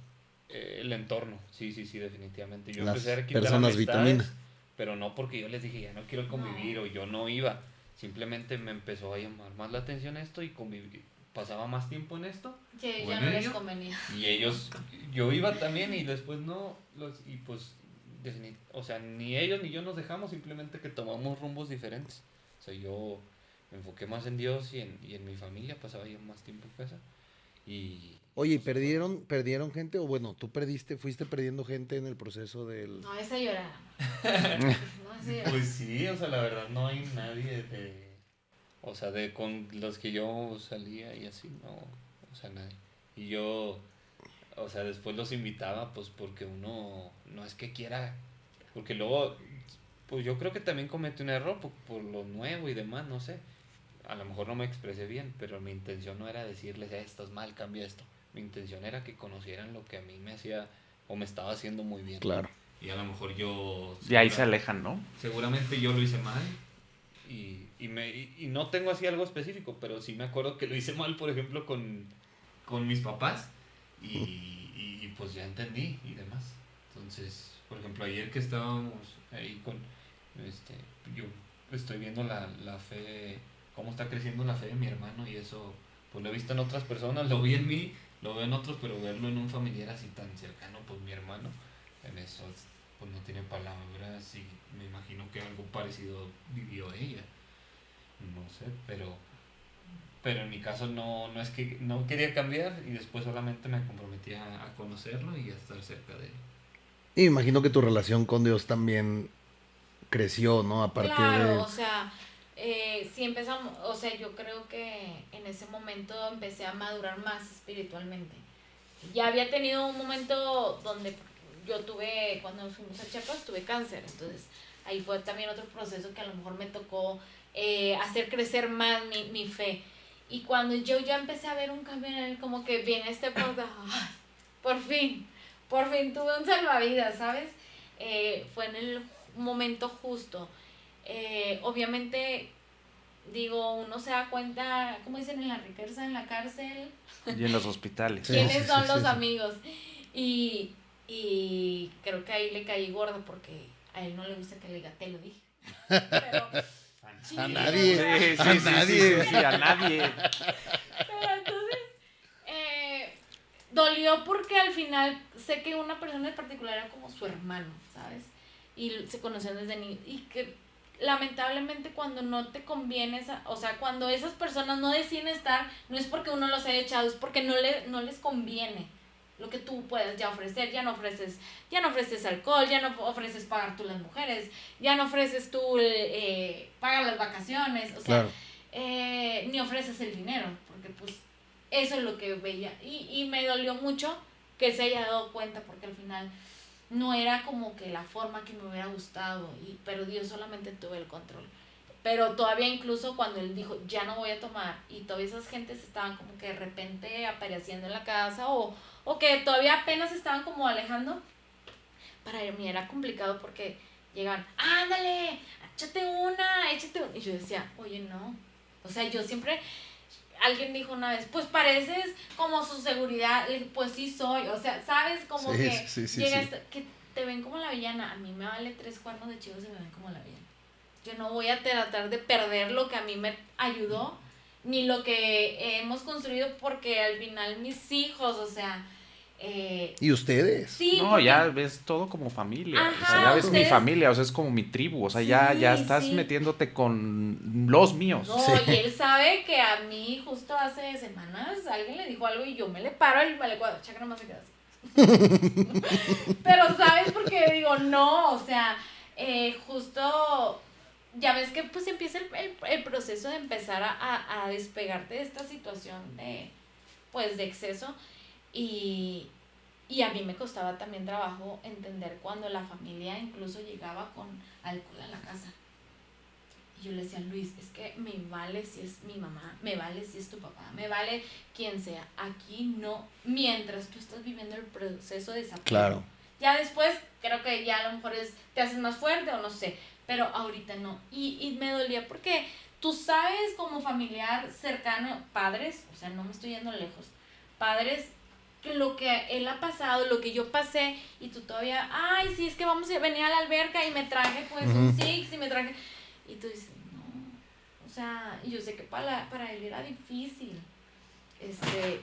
S5: El entorno, sí, definitivamente. Yo
S1: Las
S5: empecé a quitar
S1: personas
S5: amistades,
S1: vitamina.
S5: pero no porque yo les dije ya no quiero convivir o yo no iba. Simplemente me empezó a llamar más la atención esto y pasaba más tiempo en esto.
S4: Que ya
S5: Bueno,
S4: no les convenía.
S5: Y ellos, yo iba también y después no, y pues, o sea, ni ellos ni yo nos dejamos, simplemente que tomamos rumbos diferentes. O sea, yo me enfoqué más en Dios y en mi familia, pasaba yo más tiempo en casa.
S1: Oye, ¿y perdieron gente? O bueno, tú fuiste perdiendo gente en el proceso del...
S4: No, esa lloraba. No, esa lloraba.
S5: Pues sí, o sea, la verdad no hay nadie o sea, con los que yo salía y así, no, o sea, nadie. Y yo, o sea, después los invitaba, pues porque uno no es que quiera, porque luego, pues yo creo que también cometí un error por lo nuevo y demás, no sé. A lo mejor no me expresé bien, pero mi intención no era decirles esto es mal, cambia esto. Mi intención era que conocieran lo que a mí me hacía o me estaba haciendo muy bien.
S1: Claro.
S5: Y a lo mejor yo...
S3: Y ahí se alejan, ¿no?
S5: Seguramente yo lo hice mal y no tengo así algo específico, pero sí me acuerdo que lo hice mal, por ejemplo, con mis papás y pues ya entendí y demás. Entonces, por ejemplo, ayer que estábamos ahí yo estoy viendo la fe, cómo está creciendo la fe de mi hermano y eso, pues lo he visto en otras personas, lo vi en mí, lo veo en otros, pero verlo en un familiar así tan cercano, pues mi hermano, en eso pues no tiene palabras y me imagino que algo parecido vivió ella, no sé, pero en mi caso no es que no quería cambiar y después solamente me comprometí a conocerlo y a estar cerca de él.
S1: Y imagino que tu relación con Dios también creció, ¿no? A partir
S4: Claro, o sea, sí empezamos, o sea, yo creo que en ese momento empecé a madurar más espiritualmente. Ya había tenido un momento donde yo cuando nos fuimos a Chiapas, tuve cáncer, entonces ahí fue también otro proceso que a lo mejor me tocó hacer crecer más mi fe. Y cuando yo ya empecé a ver un cambio en él, como que viene este punto, por fin tuve un salvavidas, ¿sabes? Fue en el momento justo. Obviamente, digo, uno se da cuenta, como dicen en la riqueza, en la cárcel.
S3: Y en los hospitales.
S4: ¿Quiénes son los amigos? Y creo que ahí le caí gorda porque a él no le gusta que le diga, te lo dije. Pero,
S1: A nadie.
S3: Sí,
S1: A nadie.
S3: sí, a nadie.
S4: Pero entonces, dolió porque al final sé que una persona en particular era como su hermano, ¿sabes? Y se conocían desde niños. Y que lamentablemente cuando no te conviene, o sea, cuando esas personas no deciden estar, no es porque uno los haya echado, es porque no les conviene. lo que tú puedes ya ofrecer. Ya no ofreces alcohol, ya no ofreces pagar tú las mujeres, ya no ofreces tú pagar las vacaciones, o sea, ni ofreces el dinero, porque pues eso es lo que veía. Y me dolió mucho que se haya dado cuenta, porque al final no era como que la forma que me hubiera gustado, pero Dios solamente tuvo el control. Pero todavía incluso cuando él dijo, ya no voy a tomar, y todavía esas gentes estaban como que de repente apareciendo en la casa, o que todavía apenas estaban como alejando, para mí era complicado porque llegaban, ándale, échate una. Y yo decía, oye, no. O sea, yo siempre, alguien dijo una vez, pues pareces como su seguridad. Le dije, pues sí soy. O sea, ¿sabes? Como
S1: Sí,
S4: que
S1: sí.
S4: que te ven como la villana. A mí me vale 3 cuernos de chivo si me ven como la villana. Yo no voy a tratar de perder lo que a mí me ayudó, ni lo que hemos construido, porque al final mis hijos, o sea...
S1: ¿Y ustedes?
S4: Sí,
S3: No,
S4: porque...
S3: ya ves todo como familia.
S4: Ajá,
S3: o sea, ya ves mi
S4: ustedes-
S3: familia, o sea, es como mi tribu. O sea,
S4: Sí,
S3: ya estás
S4: sí.
S3: metiéndote con los míos.
S4: No,
S1: Sí.
S4: y él sabe que a mí justo hace semanas alguien le dijo algo y yo me le paro y me le cuadro, chaca nomás se queda así. Pero ¿sabes? Porque digo, no, o sea, justo ya ves que pues empieza el proceso de empezar a despegarte de esta situación de exceso, y a mí me costaba también trabajo entender cuando la familia incluso llegaba con alcohol a la casa. Y yo le decía, Luis, es que me vale si es mi mamá, me vale si es tu papá, me vale quien sea. Aquí no, mientras tú estás viviendo el proceso de desapego.
S1: Claro.
S4: Ya después, creo que ya a lo mejor te haces más fuerte o no sé, pero ahorita no. Y me dolía porque tú sabes, como familiar cercano, padres, o sea, no me estoy yendo lejos, padres, que lo que él ha pasado, lo que yo pasé, y tú todavía, ay, sí, es que vamos a venir a la alberca y me traje pues un Six y me traje... Y tú dices, no, o sea, yo sé que para él era difícil.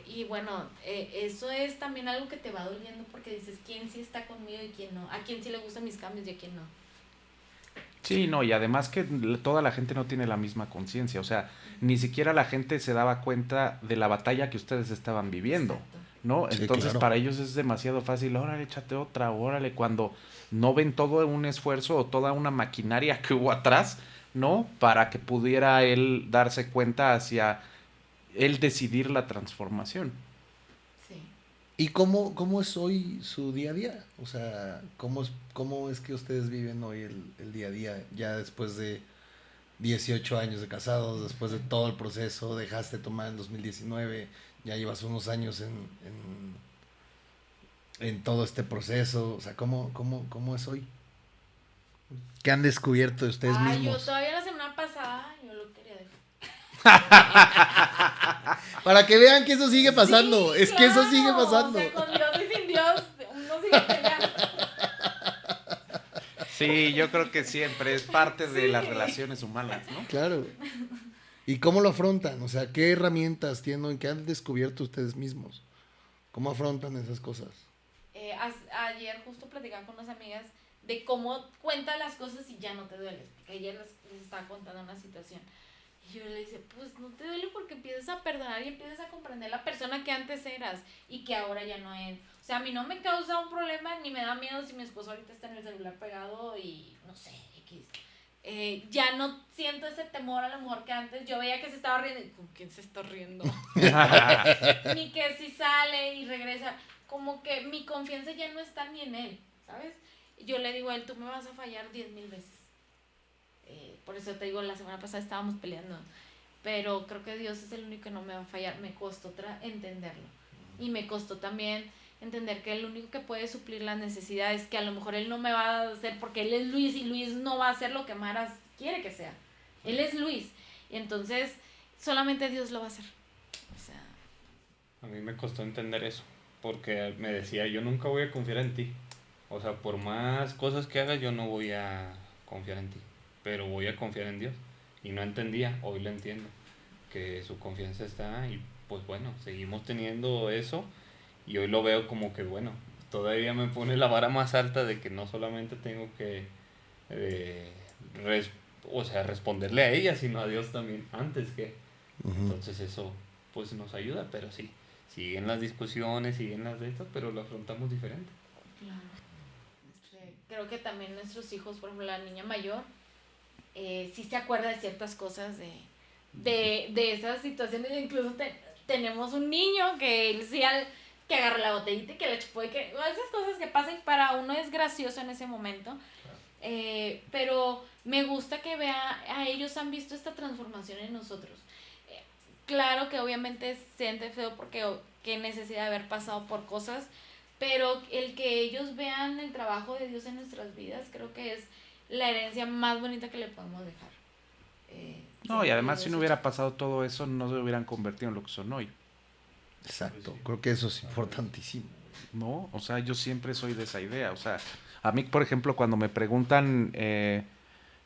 S4: Y bueno, eso es también algo que te va doliendo, porque dices, ¿quién sí está conmigo y quién no? ¿A quién sí le gustan mis cambios y a quién no?
S3: Sí, no, y además que toda la gente no tiene la misma conciencia. O sea, ni siquiera la gente se daba cuenta de la batalla que ustedes estaban viviendo.
S4: Exacto.
S3: ¿No?
S1: Sí,
S3: Entonces
S1: claro.
S3: para ellos es demasiado fácil, órale, échate otra, órale, cuando no ven todo un esfuerzo o toda una maquinaria que hubo atrás, ¿no? Para que pudiera él darse cuenta hacia él decidir la transformación.
S4: Sí.
S1: ¿Y cómo es hoy su día a día? O sea, ¿cómo es que ustedes viven hoy el día a día? Ya después de 18 años de casados, después de todo el proceso, dejaste de tomar en 2019, ya llevas unos años en todo este proceso. O sea, ¿cómo es hoy? ¿Qué han descubierto de ustedes
S4: Yo
S1: mismos?
S4: todavía la semana pasada, yo lo quería dejar.
S1: Para que vean que eso sigue pasando.
S4: Sí,
S1: Es que eso
S4: claro,
S1: sigue pasando.
S4: O sea, con Dios y sin Dios, uno sigue peleando.
S3: Sí, yo creo que siempre es parte de
S4: Sí.
S3: las relaciones humanas, ¿no?
S1: Claro. ¿Y cómo lo afrontan? O sea, ¿qué herramientas tienen? ¿Qué han descubierto ustedes mismos? ¿Cómo afrontan esas cosas?
S4: Ayer justo platicaba con unas amigas de cómo cuentas las cosas y ya no te duele. Porque ayer les estaba contando una situación. Y yo le dije, pues no te duele porque empiezas a perdonar y empiezas a comprender la persona que antes eras y que ahora ya no es. O sea, a mí no me causa un problema ni me da miedo si mi esposo ahorita está en el celular pegado y no sé, X. Ya no siento ese temor a lo mejor que antes yo veía que se estaba riendo. ¿Con quién se está riendo? Ni que si sale y regresa. Como que mi confianza ya no está ni en él, ¿sabes? Yo le digo a él, tú me vas a fallar 10,000 veces. Por eso te digo, la semana pasada estábamos peleando. Pero creo que Dios es el único que no me va a fallar. Me costó entenderlo. Y me costó también entender que el único que puede suplir las necesidades, que a lo mejor él no me va a hacer, porque él es Luis y Luis no va a hacer lo que Mara quiere que sea. Él es Luis. Y entonces solamente Dios lo va a hacer. O sea,
S5: A mí me costó entender eso, porque me decía, yo nunca voy a confiar en ti. O sea, por más cosas que hagas, yo no voy a confiar en ti, pero voy a confiar en Dios. Y no entendía, hoy lo entiendo, que su confianza está y pues bueno, seguimos teniendo eso y hoy lo veo como que bueno, todavía me pone la vara más alta de que no solamente tengo que responderle a ella, sino a Dios también antes que. Entonces eso pues nos ayuda, pero sí, siguen las discusiones, siguen las de estas, pero lo afrontamos diferente.
S4: Claro. Creo que también nuestros hijos, por ejemplo, la niña mayor, sí se acuerda de ciertas cosas de esas situaciones. Incluso tenemos un niño que él sí que agarra la botellita y que la chupó y que esas cosas que pasan para uno es gracioso en ese momento. Pero me gusta que a ellos han visto esta transformación en nosotros. Claro que obviamente siente feo porque qué necesidad de haber pasado por cosas, pero el que ellos vean el trabajo de Dios en nuestras vidas, creo que es la herencia más bonita que le podemos dejar.
S3: No, y además si no hubiera pasado todo eso, no se hubieran convertido en lo que son hoy.
S1: Exacto, creo que eso es importantísimo.
S3: No, o sea, yo siempre soy de esa idea. O sea, a mí, por ejemplo, cuando me preguntan,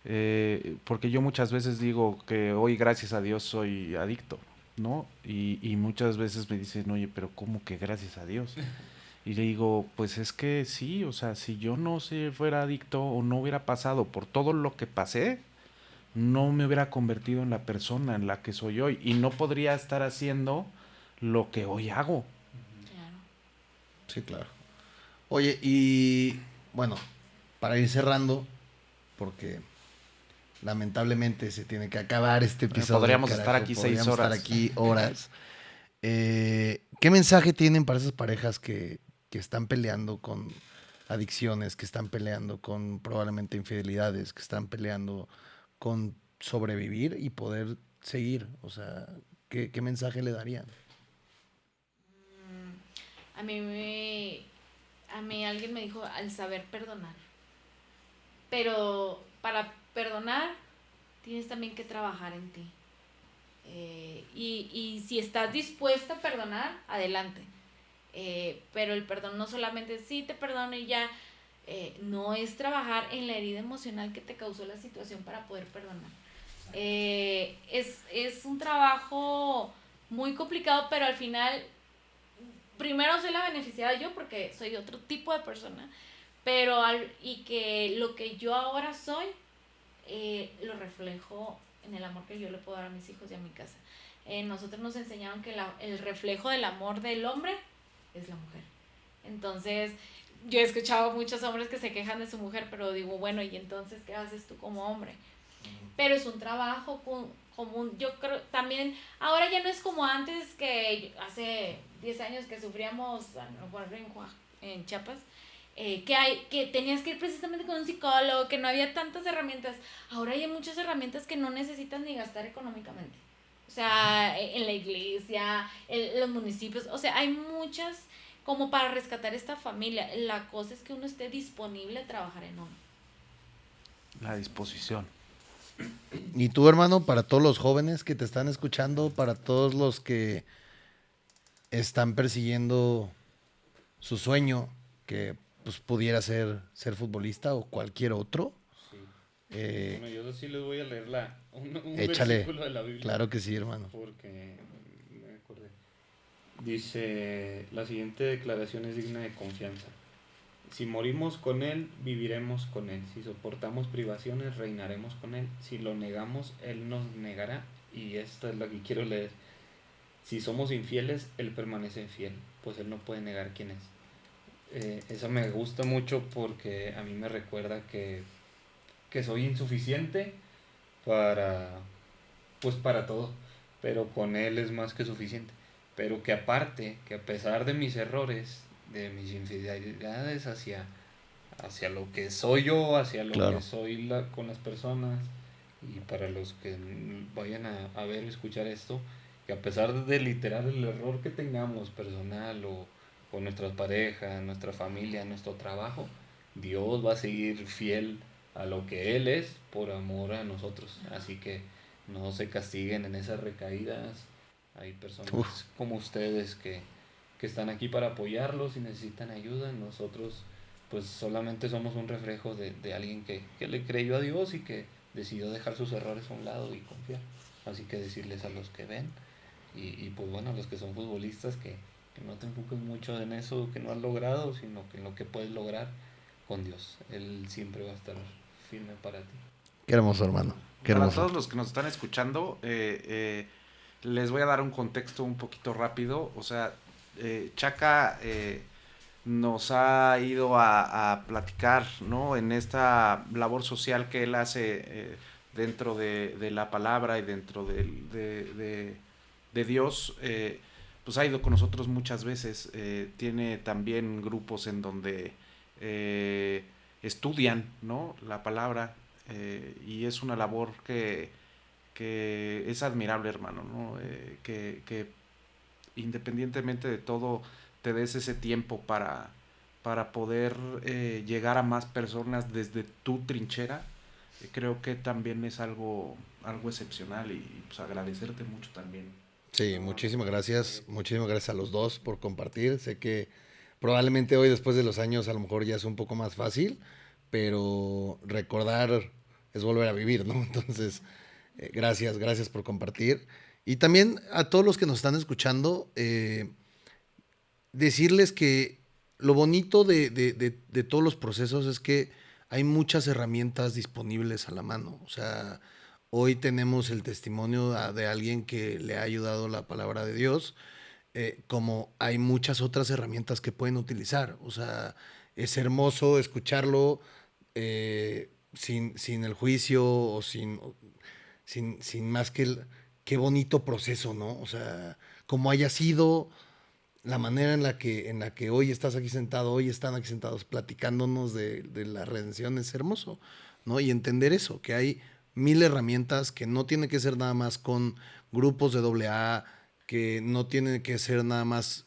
S3: porque yo muchas veces digo que hoy, gracias a Dios, soy adicto, ¿no? Y muchas veces me dicen, oye, pero ¿cómo que gracias a Dios? Y le digo, pues es que sí, o sea, si yo no fuera adicto o no hubiera pasado por todo lo que pasé, no me hubiera convertido en la persona en la que soy hoy y no podría estar haciendo lo que hoy hago.
S4: Claro.
S1: Sí, claro. Oye, y bueno, para ir cerrando, porque lamentablemente se tiene que acabar este episodio.
S3: Podríamos estar aquí 6 horas.
S1: Podríamos estar aquí horas. ¿Qué mensaje tienen para esas parejas que están peleando con adicciones, que están peleando con probablemente infidelidades, que están peleando con sobrevivir y poder seguir? O sea, ¿qué mensaje le darían?
S4: A mí alguien me dijo al saber perdonar. Pero para perdonar tienes también que trabajar en ti. Y si estás dispuesta a perdonar, adelante. Pero el perdón no solamente es sí te perdono y ya. No es trabajar en la herida emocional que te causó la situación para poder perdonar. Es un trabajo muy complicado, pero al final primero soy la beneficiada yo porque soy otro tipo de persona, y que lo que yo ahora soy lo reflejo en el amor que yo le puedo dar a mis hijos y a mi casa. Nosotros nos enseñaron que el reflejo del amor del hombre es la mujer. Entonces yo he escuchado muchos hombres que se quejan de su mujer, pero digo, bueno, ¿y entonces qué haces tú como hombre? Pero es un trabajo común. Yo creo también, ahora ya no es como antes, que hace 10 años que sufríamos en Chiapas, que tenías que ir precisamente con un psicólogo, que no había tantas herramientas. Ahora hay muchas herramientas que no necesitas ni gastar económicamente. O sea, en la iglesia, en los municipios, o sea, hay muchas como para rescatar esta familia. La cosa es que uno esté disponible a trabajar en uno.
S3: La disposición.
S1: Y tú, hermano, para todos los jóvenes que te están escuchando, para todos los que están persiguiendo su sueño, que pues pudiera ser futbolista o cualquier otro.
S5: Sí. Bueno, yo sí les voy a leer un
S1: échale,
S5: versículo de la Biblia.
S1: Claro que sí, hermano.
S5: Porque me acordé. Dice, la siguiente declaración es digna de confianza. Si morimos con Él, viviremos con Él. Si soportamos privaciones, reinaremos con Él. Si lo negamos, Él nos negará. Y esta es la que quiero leer. Si somos infieles, Él permanece fiel, pues Él no puede negar quién es. Eso me gusta mucho porque a mí me recuerda que soy insuficiente para todo, pero con Él es más que suficiente. Pero que aparte, que a pesar de mis errores, de mis infidelidades hacia lo que soy yo, hacia lo
S1: claro.
S5: que soy con las personas, y para los que vayan a ver o escuchar esto, que a pesar de literal el error que tengamos personal o con nuestras parejas, nuestra familia, nuestro trabajo, Dios va a seguir fiel a lo que Él es por amor a nosotros. Así que no se castiguen en esas recaídas. Hay personas como ustedes que están aquí para apoyarlos y necesitan ayuda. Nosotros pues solamente somos un reflejo de alguien que le creyó a Dios y que decidió dejar sus errores a un lado y confiar. Así que decirles a los que ven y pues bueno, a los que son futbolistas, que no te enfoques mucho en eso que no has logrado, sino que en lo que puedes lograr con Dios. Él siempre va a estar firme para ti.
S1: Qué hermoso, hermano. Qué hermoso.
S3: Para todos los que nos están escuchando, les voy a dar un contexto un poquito rápido. O sea, Chaca nos ha ido a platicar, ¿no? En esta labor social que él hace dentro de la palabra y dentro de Dios, pues ha ido con nosotros muchas veces. Tiene también grupos en donde estudian, ¿no? La palabra, y es una labor que es admirable, hermano, ¿no? Que independientemente de todo te des ese tiempo para poder llegar a más personas desde tu trinchera. Creo que también es algo excepcional y pues agradecerte mucho también.
S1: Sí, muchísimas gracias a los dos por compartir. Sé que probablemente hoy, después de los años, a lo mejor ya es un poco más fácil, pero recordar es volver a vivir, ¿no? Entonces, gracias por compartir. Y también a todos los que nos están escuchando, decirles que lo bonito de todos los procesos es que hay muchas herramientas disponibles a la mano. O sea, hoy tenemos el testimonio de alguien que le ha ayudado la palabra de Dios, como hay muchas otras herramientas que pueden utilizar. O sea, es hermoso escucharlo sin el juicio o sin más que qué bonito proceso, ¿no? O sea, como haya sido la manera en la que hoy estás aquí sentado, hoy están aquí sentados platicándonos de la redención es hermoso, ¿no? Y entender eso, que hay 1000 herramientas, que no tiene que ser nada más con grupos de AA, que no tiene que ser nada más,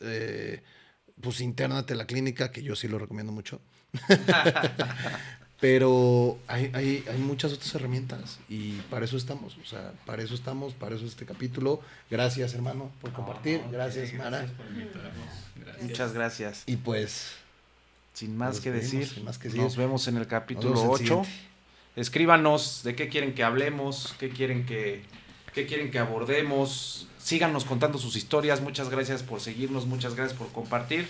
S1: pues internate a la clínica, que yo sí lo recomiendo mucho. Pero hay muchas otras herramientas y para eso estamos, o sea, para eso es este capítulo. Gracias, hermano, por compartir. Gracias, Mara.
S5: Gracias por invitarnos. Gracias.
S3: Muchas gracias.
S1: Y pues,
S3: Sin más que
S1: vemos,
S3: decir,
S1: sin más que decir.
S3: nos vemos en el capítulo
S1: Nos vemos en el
S3: 8. Escríbanos de qué quieren que hablemos, qué quieren que abordemos. Síganos contando sus historias. Muchas gracias por seguirnos, muchas gracias por compartir.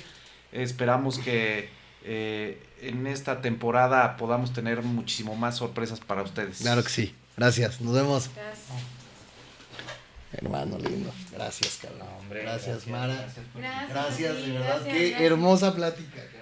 S3: Esperamos que en esta temporada podamos tener muchísimo más sorpresas para ustedes.
S1: Claro que sí. Gracias. Nos vemos.
S4: Gracias.
S1: Hermano lindo. Gracias, cabrón.
S5: No, hombre,
S1: gracias, Mara.
S5: gracias por
S4: Gracias,
S1: Gracias,
S4: sí,
S1: de verdad.
S4: gracias,
S1: Qué
S4: gracias.
S1: hermosa plática, cabrón.